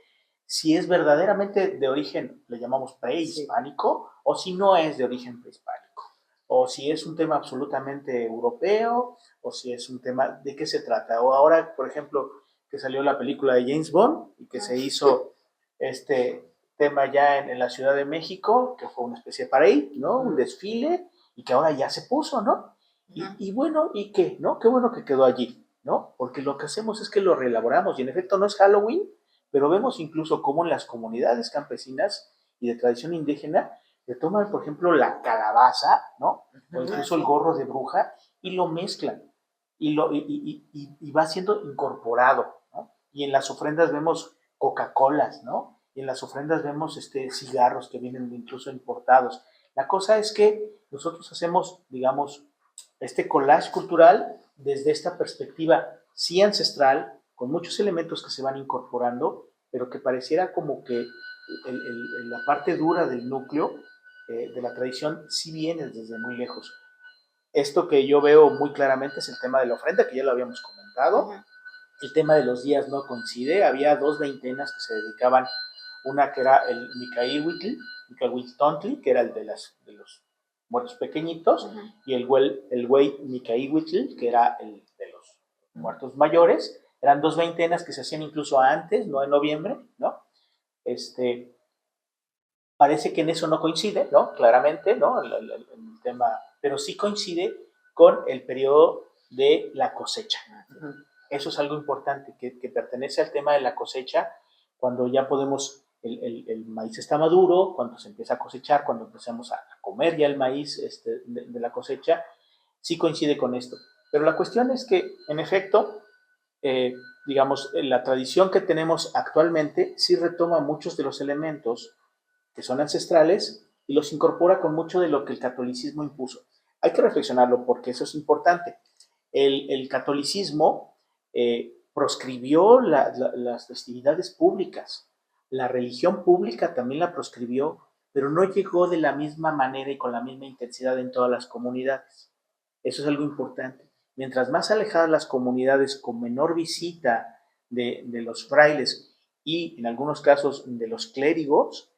si es verdaderamente de origen, le llamamos prehispánico, o si no es de origen prehispánico, o si es un tema absolutamente europeo, o si es un tema de qué se trata. O ahora, por ejemplo, que salió la película de James Bond y que se hizo tema ya en la Ciudad de México, que fue una especie de parade, ¿no? Un desfile, y que ahora ya se puso, ¿no? Y bueno, ¿y qué? ¿No? Qué bueno que quedó allí, ¿no? Porque lo que hacemos es que lo reelaboramos, y en efecto no es Halloween, pero vemos incluso cómo en las comunidades campesinas y de tradición indígena le toman, por ejemplo, la calabaza, ¿no? O incluso el gorro de bruja, y lo mezclan, y va siendo incorporado, ¿no? Y en las ofrendas vemos Coca-Colas, ¿no? Y en las ofrendas vemos cigarros que vienen incluso importados. La cosa es que nosotros hacemos, digamos, este collage cultural desde esta perspectiva sí ancestral, con muchos elementos que se van incorporando, pero que pareciera como que la parte dura del núcleo de la tradición sí viene desde muy lejos. Esto que yo veo muy claramente es el tema de la ofrenda, que ya lo habíamos comentado. El tema de los días no coincide. Había 2 veintenas que se dedicaban, una que era el Micahuitl, que era el de los muertos pequeñitos, y el güey Micahuitl, que era el de los muertos mayores. Eran 2 veintenas que se hacían incluso antes, no en noviembre, ¿no? Parece que en eso no coincide, ¿no? Claramente, ¿no? El tema, pero sí coincide con el periodo de la cosecha. Eso es algo importante, que pertenece al tema de la cosecha, cuando ya podemos, el maíz está maduro, cuando se empieza a cosechar, cuando empezamos a comer ya el maíz de la cosecha, sí coincide con esto. Pero la cuestión es que, en efecto, digamos, la tradición que tenemos actualmente sí retoma muchos de los elementos que son ancestrales y los incorpora con mucho de lo que el catolicismo impuso. Hay que reflexionarlo porque eso es importante. El catolicismo proscribió las festividades públicas. La religión pública también la proscribió, pero no llegó de la misma manera y con la misma intensidad en todas las comunidades. Eso es algo importante. Mientras más alejadas las comunidades, con menor visita de los frailes y en algunos casos de los clérigos,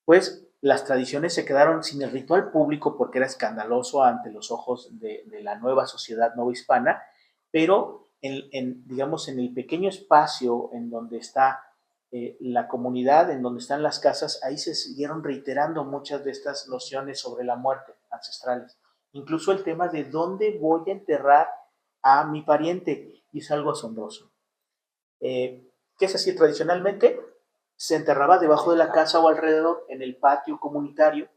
pues las tradiciones se quedaron sin el ritual público porque era escandaloso ante los ojos de la nueva sociedad novohispana, pero digamos, en el pequeño espacio en donde está la comunidad, en donde están las casas, ahí se siguieron reiterando muchas de estas nociones sobre la muerte ancestrales. Incluso el tema de dónde voy a enterrar a mi pariente, y es algo asombroso. ¿Qué es así tradicionalmente? Se enterraba debajo de la casa o alrededor, en el patio comunitario,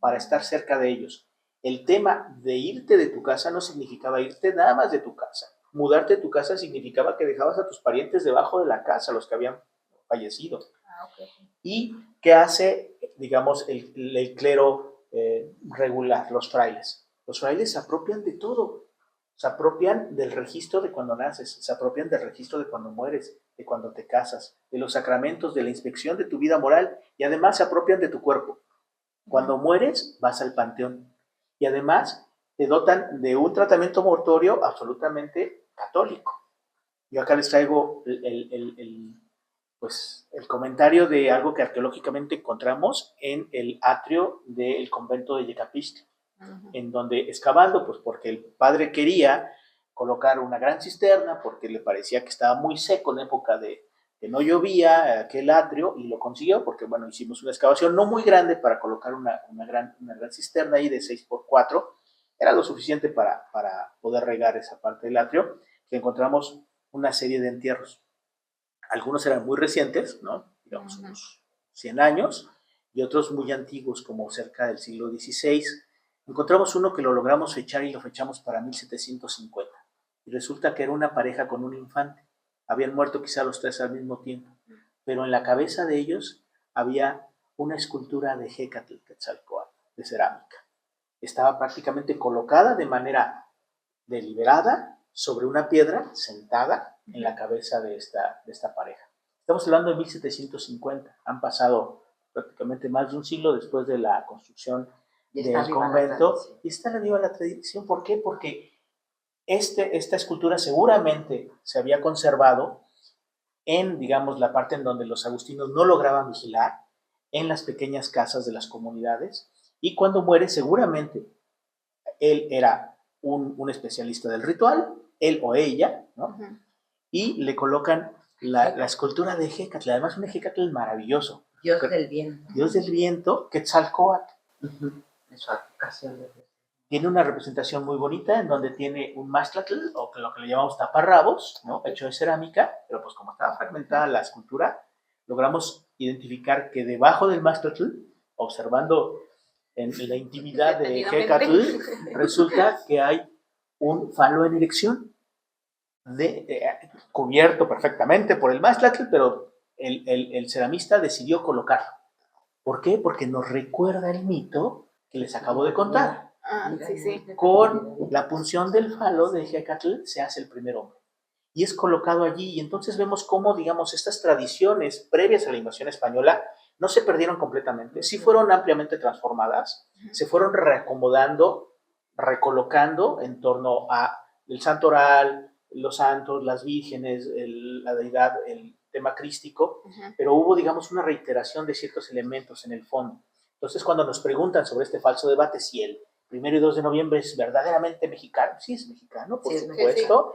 para estar cerca de ellos. El tema de irte de tu casa no significaba irte nada más de tu casa. Mudarte de tu casa significaba que dejabas a tus parientes debajo de la casa, los que habían fallecido. ¿Y qué hace, digamos, el clero regular, los frailes? Los frailes se apropian de todo. Se apropian del registro de cuando naces, se apropian del registro de cuando mueres, de cuando te casas, de los sacramentos, de la inspección de tu vida moral, y además se apropian de tu cuerpo. Cuando mueres, vas al panteón. Y además te dotan de un tratamiento mortuorio absolutamente católico. Yo acá les traigo pues, el comentario de algo que arqueológicamente encontramos en el atrio del convento de Yecapixtla, en donde excavando, pues porque el padre quería colocar una gran cisterna, porque le parecía que estaba muy seco en época de que no llovía aquel atrio, y lo consiguió porque, bueno, hicimos una excavación no muy grande para colocar una gran cisterna ahí de 6x4, era lo suficiente para poder regar esa parte del atrio, que encontramos una serie de entierros. Algunos eran muy recientes, ¿no? Digamos unos 100 años, y otros muy antiguos, como cerca del siglo XVI. Encontramos uno que lo logramos fechar y lo fechamos para 1750. Y resulta que era una pareja con un infante. Habían muerto quizá los tres al mismo tiempo. Pero en la cabeza de ellos había una escultura de Hécatl Quetzalcóatl, de cerámica. Estaba prácticamente colocada de manera deliberada sobre una piedra, sentada en la cabeza de esta pareja. Estamos hablando de 1750. Han pasado prácticamente más de un siglo después de la construcción del convento, y está viva la tradición. ¿Por qué? Porque esta escultura seguramente se había conservado en, digamos, la parte en donde los agustinos no lograban vigilar, en las pequeñas casas de las comunidades, y cuando muere seguramente él era un especialista del ritual, él o ella, ¿no? Y le colocan la escultura de Hécatl, además un Hécatl maravilloso. Dios del viento. Dios del viento, Quetzalcóatl. En su advocación de Dios. Tiene una representación muy bonita en donde tiene un mástlatl, o lo que le llamamos taparrabos, ¿no? Hecho de cerámica, pero pues como estaba fragmentada la escultura, logramos identificar que debajo del mástlatl, observando en la intimidad de Hécatl, resulta que hay un falo en erección, cubierto perfectamente por el mástlatl, pero el ceramista decidió colocarlo. ¿Por qué? Porque nos recuerda el mito que les acabo de contar. Sí. Con la punción del falo de Hécatl se hace el primer hombre. Y es colocado allí, y entonces vemos cómo, digamos, estas tradiciones previas a la invasión española no se perdieron completamente, sí fueron ampliamente transformadas, se fueron reacomodando, recolocando en torno a el santoral, los santos, las vírgenes, la deidad, el tema crístico, pero hubo, digamos, una reiteración de ciertos elementos en el fondo. Entonces, cuando nos preguntan sobre este falso debate, si el 1 y 2 de noviembre es verdaderamente mexicano, sí es mexicano, por supuesto.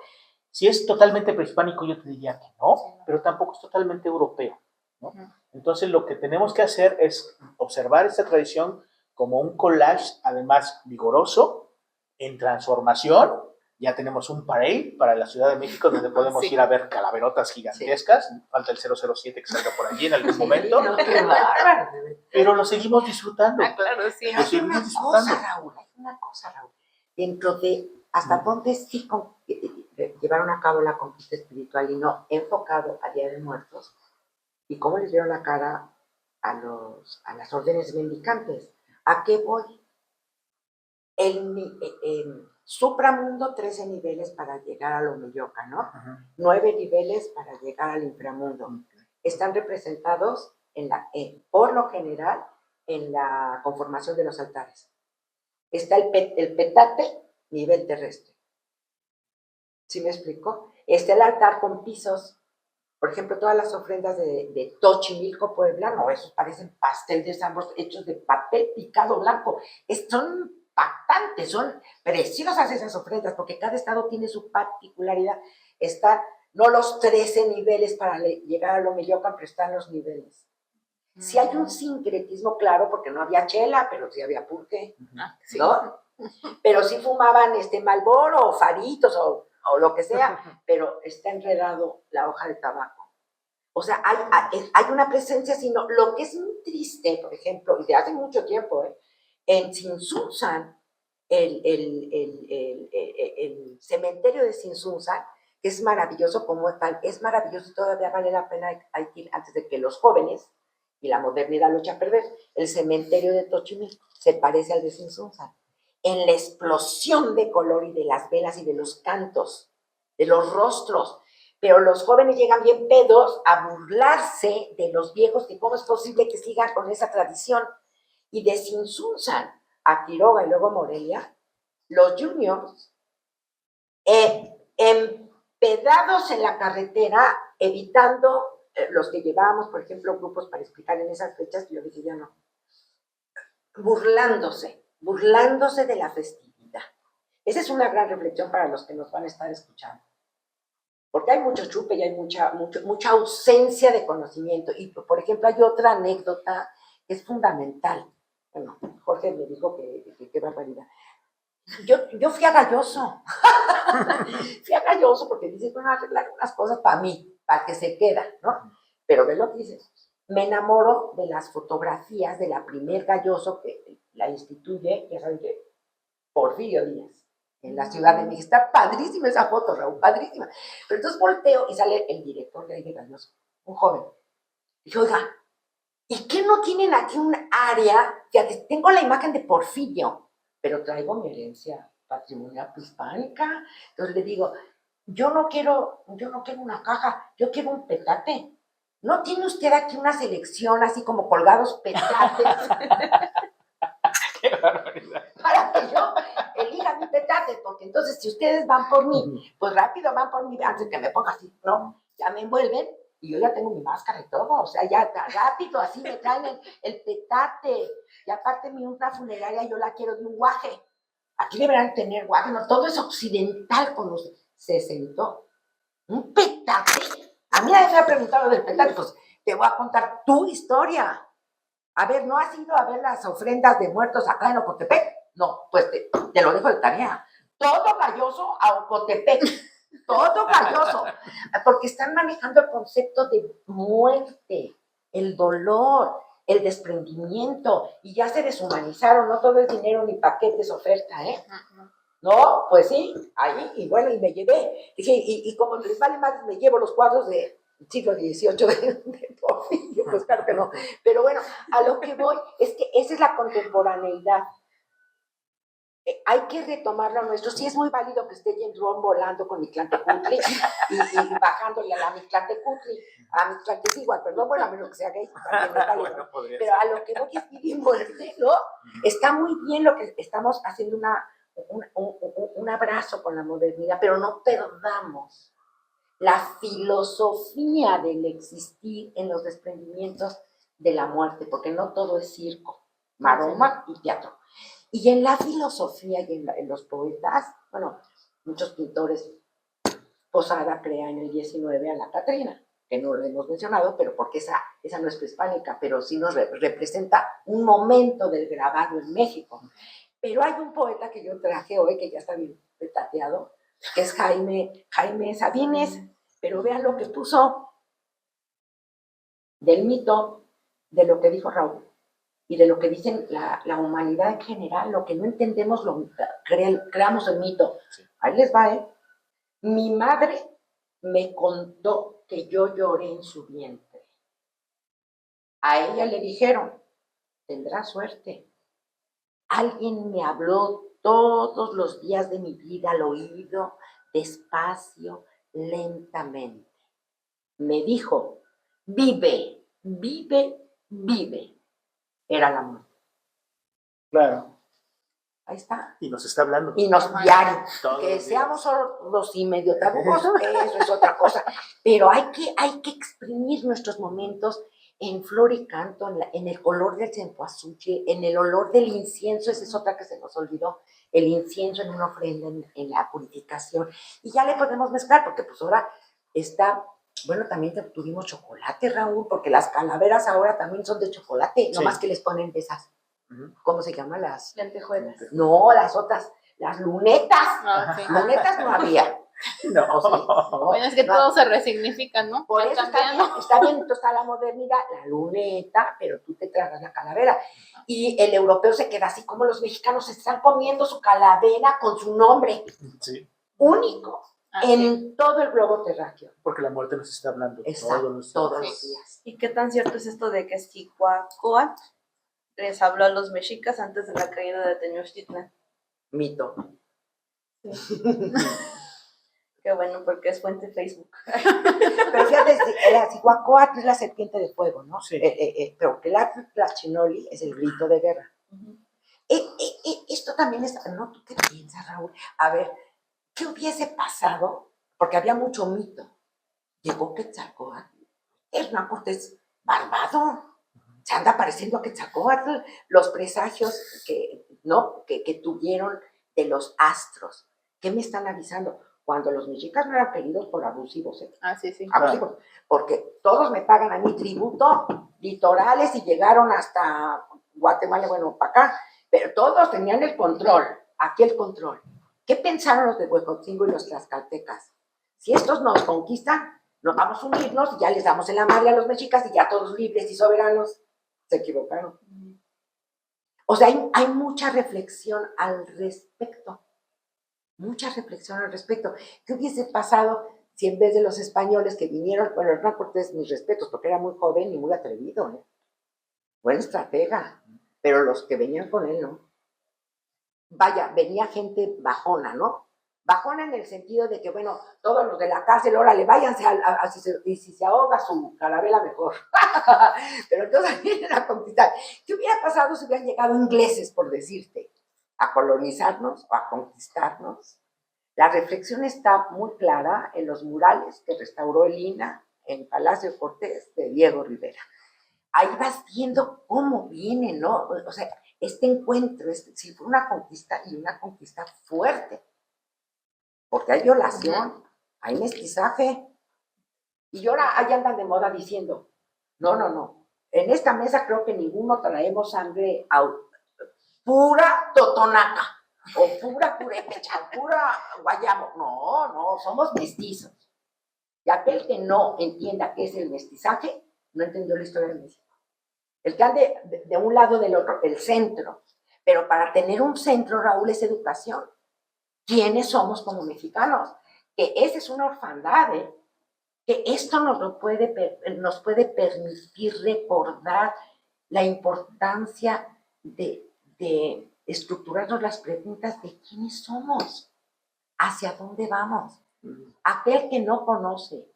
Si es totalmente prehispánico, yo te diría que no, pero tampoco es totalmente europeo, ¿no? Entonces, lo que tenemos que hacer es observar esta tradición como un collage, además vigoroso, en transformación, Ya tenemos un parade para la Ciudad de México donde podemos Sí. ir a ver calaverotas gigantescas. Falta el 007 que salga por allí en algún momento. No, qué bárbaro. Pero lo seguimos disfrutando. Ah, claro, sí. Lo seguimos disfrutando. Hay una cosa, Raúl. Dentro de hasta dónde sí llevaron a cabo la conquista espiritual y no enfocado a Día de Muertos, y cómo les dieron la cara a las órdenes mendicantes. ¿A qué voy? En supramundo, 13 niveles para llegar a lo Meyoca, ¿no? 9 niveles para llegar al inframundo. Están representados por lo general en la conformación de los altares. Está el petate, nivel terrestre. ¿Sí me explico? Está el altar con pisos. Por ejemplo, todas las ofrendas de Xochimilco, Puebla, no, esos parecen pastel de San hechos de papel picado blanco. Son impactantes, son preciosas esas ofrendas, porque cada estado tiene su particularidad. Están no los 13 niveles para llegar a lo Meyocan, pero están los niveles. Sí hay un sincretismo claro, porque no había chela, pero sí había pulque, Sí. ¿no? Pero sí fumaban Marlboro o faritos o lo que sea, pero está enredado la hoja de tabaco. O sea, hay una presencia, sino lo que es muy triste, por ejemplo, y de hace mucho tiempo, en Tzintzuntzan, el cementerio de Tzintzuntzan, que es maravilloso como tal, es maravilloso y todavía vale la pena ir antes de que los jóvenes y la modernidad lo echen a perder. El cementerio de Xochimilco se parece al de Tzintzuntzan en la explosión de color y de las velas y de los cantos, de los rostros. Pero los jóvenes llegan bien pedos a burlarse de los viejos, que cómo es posible que sigan con esa tradición. Y de Tzintzuntzan a Quiroga y luego Morelia, los juniors, empedados en la carretera, evitando los que llevábamos, por ejemplo, grupos para explicar en esas fechas, yo dije, ya no, burlándose de la festividad. Esa es una gran reflexión para los que nos van a estar escuchando. Porque hay mucho chupe y hay mucha ausencia de conocimiento. Y, por ejemplo, hay otra anécdota que es fundamental. Bueno, Jorge me dijo que qué barbaridad. Yo fui a Galloso. Fui a Galloso porque dice, bueno, arreglar unas cosas para mí, para que se queda, ¿no? Pero ve lo que dice. Me enamoro de las fotografías de la primer Galloso que la instituye, ya saben que Porfirio Díaz, en la Ciudad de México. Está padrísima esa foto, Raúl, padrísima. Pero entonces volteo y sale el director de ahí de Galloso, un joven. Y dije, oiga, ¿y qué no tienen aquí un área? Fíjate, tengo la imagen de Porfirio, pero traigo mi herencia patrimonial prehispánica. Entonces le digo, yo no quiero una caja, yo quiero un petate. ¿No tiene usted aquí una selección así como colgados petates? ¡Qué barbaridad! Para que yo elija mi petate, porque entonces si ustedes van por mí, pues rápido van por mí, antes que me ponga así, ¿no? Ya me envuelven y yo ya tengo mi máscara y todo, o sea, ya rápido, así me traen el petate. Y aparte una funeraria yo la quiero de un guaje. Aquí deberán tener guaje, no, todo es occidental con los... Se sentó. ¿Un petate? A mí nadie me ha preguntado del petate, pues te voy a contar tu historia. A ver, ¿no has ido a ver las ofrendas de muertos acá en Ocotepec? No, pues te lo dejo de tarea. Todo Galloso a Ocotepec. Todo Galloso. Porque están manejando el concepto de muerte, el dolor, el desprendimiento. Y ya se deshumanizaron. No todo es dinero ni paquetes, oferta, ¿eh? No, pues sí, ahí, y bueno, y me llevé. Dije, y como les vale más, me llevo los cuadros de siglo XVIII de Porfirio, pues claro que no. Pero bueno, a lo que voy es que esa es la contemporaneidad. Hay que retomar lo nuestro. Sí es muy válido que esté James Bond volando con Mictlantecutli y bajándole a la Mictlantecutli, a Mictlanteciguatl, perdón, bueno, a menos que sea gay, también me vale, Bueno, podría pero a lo que voy es vivir muerte, ¿no? Está muy bien lo que estamos haciendo, un abrazo con la modernidad, pero no perdamos la filosofía del existir en los desprendimientos de la muerte, porque no todo es circo, maroma y teatro. Y en la filosofía y en los poetas, bueno, muchos pintores, Posada crea en el 19 a la Catrina, que no lo hemos mencionado, pero porque esa no es prehispánica, pero sí nos representa un momento del grabado en México. Pero hay un poeta que yo traje hoy, que ya está bien petateado, que es Jaime Sabines, pero vean lo que puso del mito, de lo que dijo Raúl y de lo que dicen la humanidad en general, lo que no entendemos creamos el mito. Sí. Ahí les va, ¿eh? Mi madre me contó que yo lloré en su vientre. A ella le dijeron, tendrá suerte. Alguien me habló todos los días de mi vida al oído, despacio, lentamente. Me dijo, vive, vive, vive. Era la muerte. Claro. Ahí está. Y nos está hablando. Y nos diario. Todos Que los seamos días. sordos y medio tabujos, eso es otra cosa. Pero hay que exprimir nuestros momentos en flor y canto, en el color del cempasúchil, en el olor del incienso, esa es otra que se nos olvidó, el incienso en una ofrenda, en la purificación. Y ya le podemos mezclar, porque pues ahora está, bueno, también tuvimos chocolate, Raúl, porque las calaveras ahora también son de chocolate, Sí. nomás que les ponen de esas, ¿cómo se llaman las? Lentejuelas. No, las otras, las lunetas. Ah, sí. Lunetas no había. No. O sea, no, Bueno, es que no todo se resignifica, ¿no? por Va eso cambiando. está bien, entonces está la modernidad, la luneta, pero tú te tragas la calavera. Y el europeo se queda así como los mexicanos se están comiendo su calavera con su nombre Sí, único Ah, en sí. todo el globo terráqueo. porque la muerte nos está hablando Exacto, todos los días. todos Sí. los días. ¿Y qué tan cierto es esto de que Zihuacoatl les habló a los mexicas antes de la caída de Tenochtitlan? Mito. Qué bueno, porque es fuente Facebook. Pero fíjate, la Zihuacoatl es la serpiente de fuego, ¿no? Sí. Pero que la Tlachinoli es el grito de guerra. Esto también es, ¿no? ¿Tú qué piensas, Raúl? A ver, ¿qué hubiese pasado? Porque había mucho mito. Llegó Quetzalcóatl. Hernán Cortés, barbado. Se anda pareciendo a Quetzalcóatl. Los presagios que tuvieron de los astros. ¿Qué me están avisando? Cuando los mexicas no eran queridos por abusivos, ¿eh? Ah, sí, sí. Abusivos. Porque todos me pagan a mi tributo, litorales, y llegaron hasta Guatemala, bueno, para acá. Pero todos tenían el control, aquí el control. ¿Qué pensaron los de Huejotzingo y los tlaxcaltecas? Si estos nos conquistan, nos vamos a unirnos y ya les damos en la madre a los mexicas y ya todos libres y soberanos. Se equivocaron. O sea, hay mucha reflexión al respecto. Mucha reflexión al respecto. ¿Qué hubiese pasado si en vez de los españoles que vinieron, bueno, Hernán Cortés, mis respetos, porque era muy joven y muy atrevido, ¿eh? Buen estratega, pero los que venían con él, ¿no? Vaya, venía gente bajona, ¿no? Bajona en el sentido de que, bueno, todos los de la cárcel, órale, váyanse y si se ahoga su carabela, mejor. Pero entonces vienen a conquistar. ¿Qué hubiera pasado si hubieran llegado ingleses, por decirte, a colonizarnos o a conquistarnos? La reflexión está muy clara en los murales que restauró el INAH en Palacio Cortés de Diego Rivera. Ahí vas viendo cómo viene, ¿no? O sea, este encuentro, si fue una conquista y una conquista fuerte, porque hay violación, hay mestizaje, y ahora ahí andan de moda diciendo, no, en esta mesa creo que ninguno traemos sangre pura totonaca, o pura purépecha, o pura guayabo, no, somos mestizos. Y aquel que no entienda qué es el mestizaje, no entendió la historia de México. El que ande de un lado del otro, el centro. Pero para tener un centro, Raúl, es educación. ¿Quiénes somos como mexicanos? Que esa es una orfandad, ¿eh? Que esto nos puede permitir recordar la importancia de estructurarnos las preguntas de quiénes somos, hacia dónde vamos. Aquel que no conoce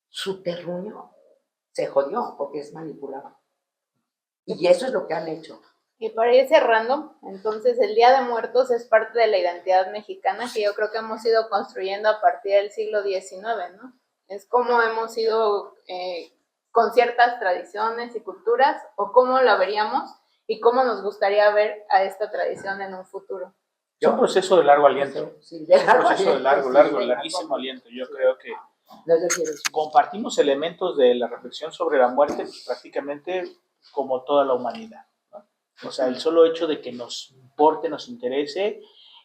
su terruño se jodió porque es manipulado. Y eso es lo que han hecho. Y para ir cerrando, entonces el Día de Muertos es parte de la identidad mexicana que yo creo que hemos ido construyendo a partir del siglo XIX, ¿no? Es como hemos ido con ciertas tradiciones y culturas, o cómo la veríamos y cómo nos gustaría ver a esta tradición en un futuro. Es un proceso de largo aliento. Sí, Un proceso de larguísimo aliento. aliento. Yo creo que No, yo quiero decir. compartimos elementos de la reflexión sobre la muerte prácticamente como toda la humanidad, ¿no? O sea, el solo hecho de que nos importe, nos interese,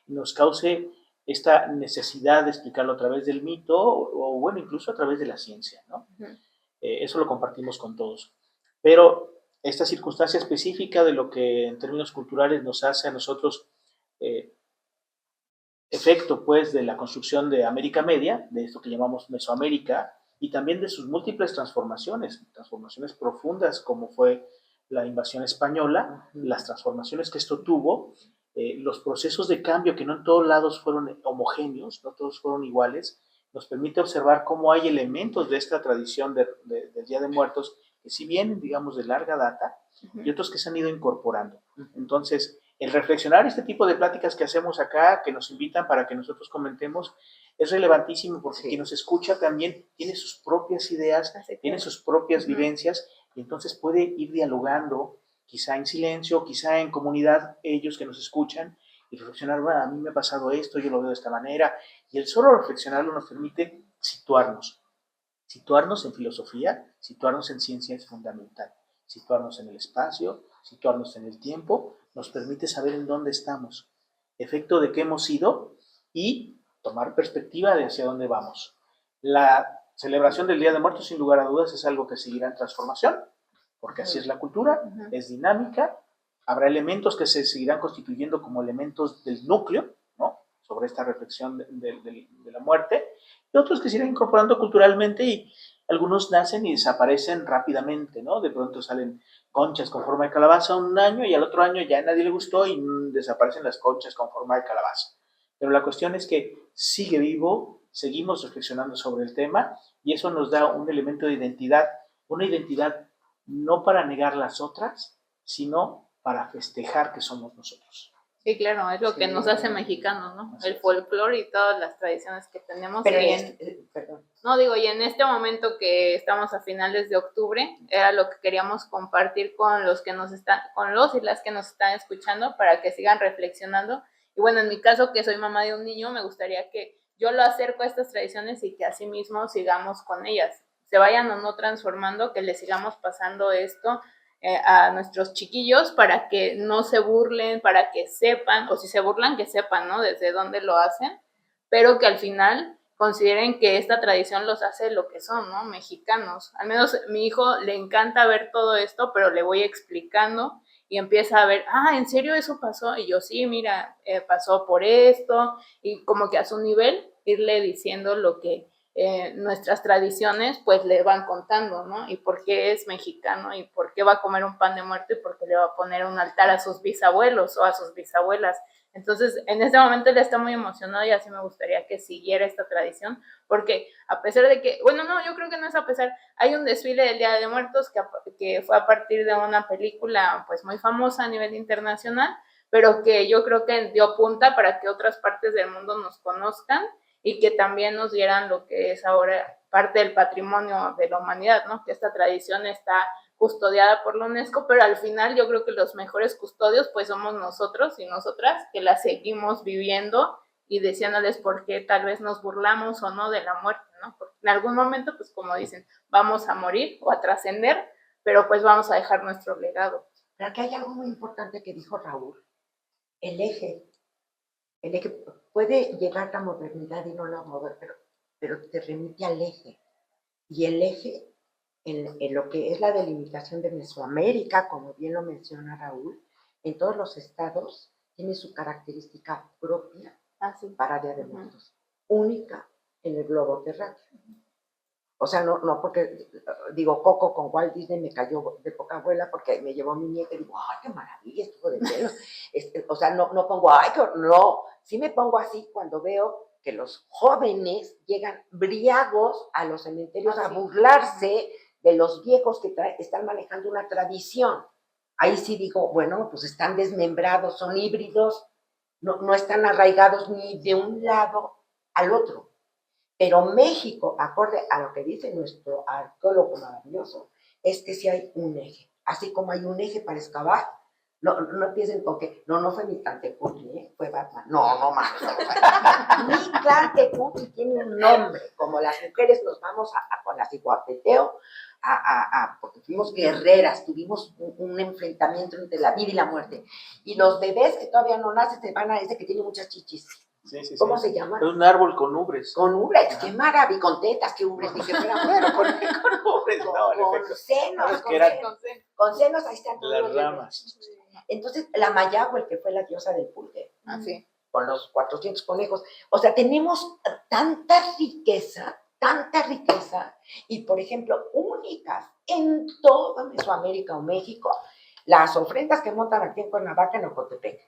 nos cause esta necesidad de explicarlo a través del mito o bueno, incluso a través de la ciencia, ¿no? Eso lo compartimos con todos. Pero esta circunstancia específica de lo que en términos culturales nos hace a nosotros efecto, pues, de la construcción de América Media, de esto que llamamos Mesoamérica, y también de sus múltiples transformaciones profundas como fue la invasión española, las transformaciones que esto tuvo, los procesos de cambio que no en todos lados fueron homogéneos, no todos fueron iguales, nos permite observar cómo hay elementos de esta tradición del Día de Muertos que sí vienen, digamos, de larga data y otros que se han ido incorporando. Entonces, el reflexionar este tipo de pláticas que hacemos acá, que nos invitan para que nosotros comentemos, es relevantísimo porque quien nos escucha también tiene sus propias ideas, tiene sus propias vivencias y entonces puede ir dialogando, quizá en silencio, quizá en comunidad, ellos que nos escuchan, y reflexionar, bueno, a mí me ha pasado esto, yo lo veo de esta manera, y el solo reflexionarlo nos permite situarnos en filosofía, situarnos en ciencia es fundamental, situarnos en el espacio, situarnos en el tiempo, nos permite saber en dónde estamos, efecto de qué hemos sido y tomar perspectiva de hacia dónde vamos. La celebración del Día de Muertos, sin lugar a dudas, es algo que seguirá en transformación, porque así es la cultura, es dinámica, habrá elementos que se seguirán constituyendo como elementos del núcleo, ¿no? Sobre esta reflexión de la muerte, y otros que se irán incorporando culturalmente y algunos nacen y desaparecen rápidamente, ¿no? De pronto salen conchas con forma de calabaza un año y al otro año ya a nadie le gustó y desaparecen las conchas con forma de calabaza. Pero la cuestión es que sigue vivo, seguimos reflexionando sobre el tema y eso nos da un elemento de identidad, una identidad no para negar las otras, sino para festejar que somos nosotros. Sí, claro, es lo que nos hace mexicanos, ¿no? El folclore y todas las tradiciones que tenemos. Pero Perdón. No, digo, y en este momento que estamos a finales de octubre, era lo que queríamos compartir con los que nos están, con los y las que nos están escuchando para que sigan reflexionando. Y bueno, en mi caso, que soy mamá de un niño, me gustaría que yo lo acerco a estas tradiciones y que así mismo sigamos con ellas. Se vayan o no transformando, que le sigamos pasando esto a nuestros chiquillos para que no se burlen, para que sepan, o si se burlan, que sepan, ¿no? Desde dónde lo hacen, pero que al final consideren que esta tradición los hace lo que son, ¿no? Mexicanos. Al menos a mi hijo le encanta ver todo esto, pero le voy explicando y empieza a ver, ¿en serio eso pasó? Y yo, sí, mira, pasó por esto, y como que a su nivel irle diciendo lo que nuestras tradiciones pues le van contando, ¿no? Y por qué es mexicano y por qué va a comer un pan de muerto y por qué le va a poner un altar a sus bisabuelos o a sus bisabuelas. Entonces, en este momento él está muy emocionado y así me gustaría que siguiera esta tradición, porque a pesar de que, bueno, no, yo creo que no es a pesar, hay un desfile del Día de Muertos que fue a partir de una película pues muy famosa a nivel internacional, pero que yo creo que dio punta para que otras partes del mundo nos conozcan y que también nos dieran lo que es ahora parte del patrimonio de la humanidad, ¿no? Que esta tradición está custodiada por la UNESCO, pero al final yo creo que los mejores custodios pues somos nosotros y nosotras que la seguimos viviendo y diciéndoles por qué tal vez nos burlamos o no de la muerte, ¿no? Porque en algún momento, pues como dicen, vamos a morir o a trascender, pero pues vamos a dejar nuestro legado. Pero aquí hay algo muy importante que dijo Raúl, el eje puede llegar a la modernidad y no la mover, pero te remite al eje. Y el eje, en lo que es la delimitación de Mesoamérica, como bien lo menciona Raúl, en todos los estados tiene su característica propia para Día de Muertos, única en el globo terráqueo. O sea, no porque, digo, Coco con Walt Disney me cayó de poca abuela porque me llevó mi nieta y digo, ¡ay, qué maravilla estuvo de pelo! O sea, no pongo, ¡ay, no! Sí me pongo así cuando veo que los jóvenes llegan briagos a los cementerios a burlarse de los viejos que están manejando una tradición. Ahí sí digo, bueno, pues están desmembrados, son híbridos, no están arraigados ni de un lado al otro. Pero México, acorde a lo que dice nuestro arqueólogo maravilloso, es que sí hay un eje. Así como hay un eje para excavar, no piensen con que, no fue mi Tlantecutli, fue Batman. No más. Mi Tlantecutli tiene un nombre, como las mujeres nos vamos con las Iguapeteo, porque fuimos guerreras, tuvimos un enfrentamiento entre la vida y la muerte. Y los bebés que todavía no nacen se van a ese que tiene muchas chichis. Sí, sí, ¿Cómo sí. se llama? Es un árbol con ubres. Con ubres, qué maravilla, con tetas, qué ubres, ni que fuera Bueno, con ubres, no, en con efecto. senos, Es que eran con senos, ahí están todos las los bebés. ramas. Entonces, la Mayagüe, que fue la diosa del pulque, Así. con los 400 conejos. O sea, tenemos tanta riqueza, y por ejemplo, únicas en toda Mesoamérica o México, las ofrendas que montan aquí en Cuernavaca, en Ocotepec.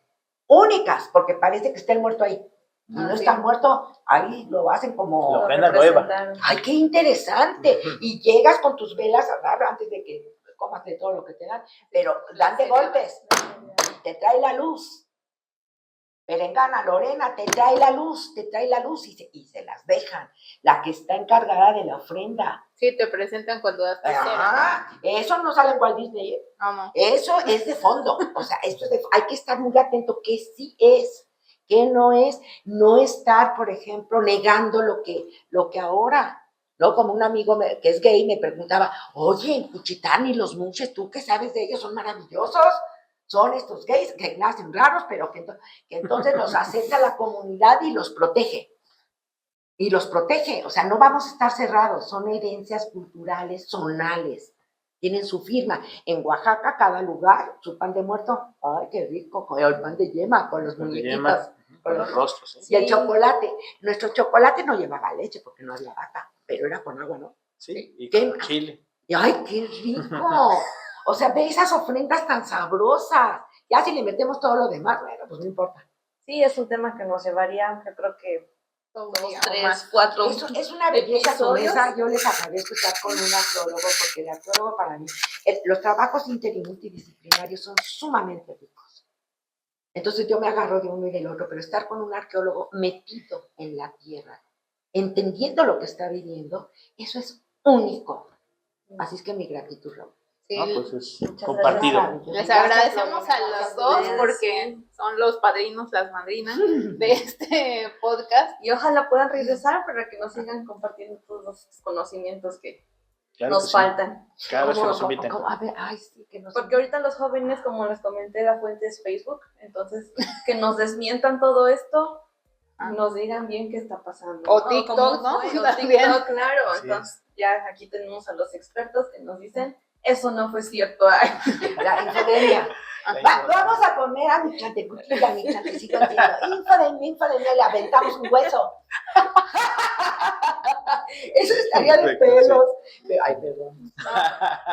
Únicas, porque parece que está el muerto ahí. Y no sí. está muerto, ahí lo hacen como... Lo Lo ofrenda nueva. representaron. ¡Ay, qué interesante! Y llegas con tus velas a dar antes de que comas de todo lo que te dan, pero dan de golpes, te trae la luz. Perengana, Lorena, te trae la luz y se las dejan. La que está encargada de la ofrenda. Sí, te presentan cuando das tercera. Ah, eso no sale en Walt Disney, ¿eh? No. Eso es de fondo. O sea, esto es hay que estar muy atento qué sí es, qué no es. No estar, por ejemplo, negando lo que ahora. ¿No? Como un amigo que es gay me preguntaba, oye, en Cuchitán y los Munches, ¿tú qué sabes de ellos? Son maravillosos. Son estos gays que nacen raros, pero que entonces los acepta la comunidad y los protege. O sea, no vamos a estar cerrados, son herencias culturales, zonales, tienen su firma. En Oaxaca, cada lugar, su pan de muerto, ¡ay, qué rico! Con el pan de yema, con los Pan de muñequitos. yema, con los rostros. Y el chocolate. Nuestro chocolate no llevaba leche porque no había vaca, pero era con agua, ¿no? Sí, y ¿Qué con más? chile. Y ¡ay, qué rico! O sea, ve esas ofrendas tan sabrosas. Ya si le metemos todo lo demás, bueno, pues no importa. Sí, es un tema que nos llevaría, yo creo que 2, 3, 4. Eso es una belleza episodios. sonesa. Yo les agradezco estar con un arqueólogo, porque el arqueólogo para mí, los trabajos inter y multidisciplinarios son sumamente ricos. Entonces yo me agarro de uno y del otro, pero estar con un arqueólogo metido en la tierra, entendiendo lo que está viviendo, eso es único. Así es que mi gratitud, Raúl. Sí, Ah, pues es Muchas compartido. gracias. les Gracias, agradecemos a Lorena. los dos ustedes. porque son los padrinos, las madrinas de este podcast. Y ojalá puedan regresar para que nos sigan compartiendo todos los conocimientos que Claro nos que sí. faltan. Cada vez que nos inviten. A ver, ay, sí, que nos Porque ahorita los jóvenes, como les comenté, la fuente es Facebook. Entonces, que nos desmientan todo esto, nos digan bien qué está pasando. O ¿no? TikTok, ¿Cómo ¿no? fue? O También. TikTok, claro. Así Entonces, ya aquí tenemos a los expertos que nos dicen, eso no fue cierto. Ay, la infodemia. Vamos a comer a mi chantecuquilla, mi chantecito diciendo, infodemia, le aventamos un hueso. Eso estaría de Perfecto, pelos. Ay, perdón.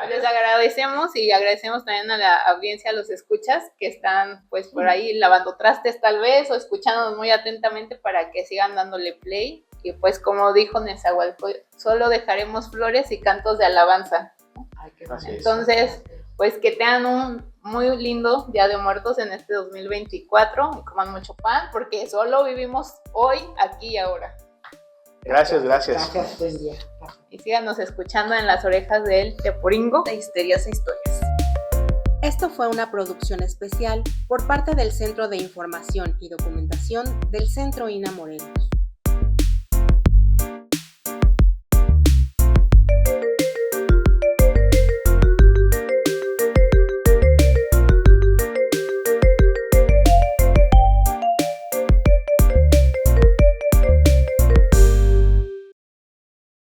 Les agradecemos y agradecemos también a la audiencia, a los escuchas que están pues por ahí lavando trastes tal vez o escuchándonos muy atentamente para que sigan dándole play. Y pues como dijo Nezahualcóyotl, solo dejaremos flores y cantos de alabanza. Ay, qué Así es. Entonces, pues que tengan un muy lindo Día de Muertos en este 2024 y coman mucho pan porque solo vivimos hoy, aquí y ahora. Gracias. Gracias, buen día. Y síganos escuchando en las orejas del Teporingo. de histerias e historias. Esto fue una producción especial por parte del Centro de Información y Documentación del Centro INA Morelos.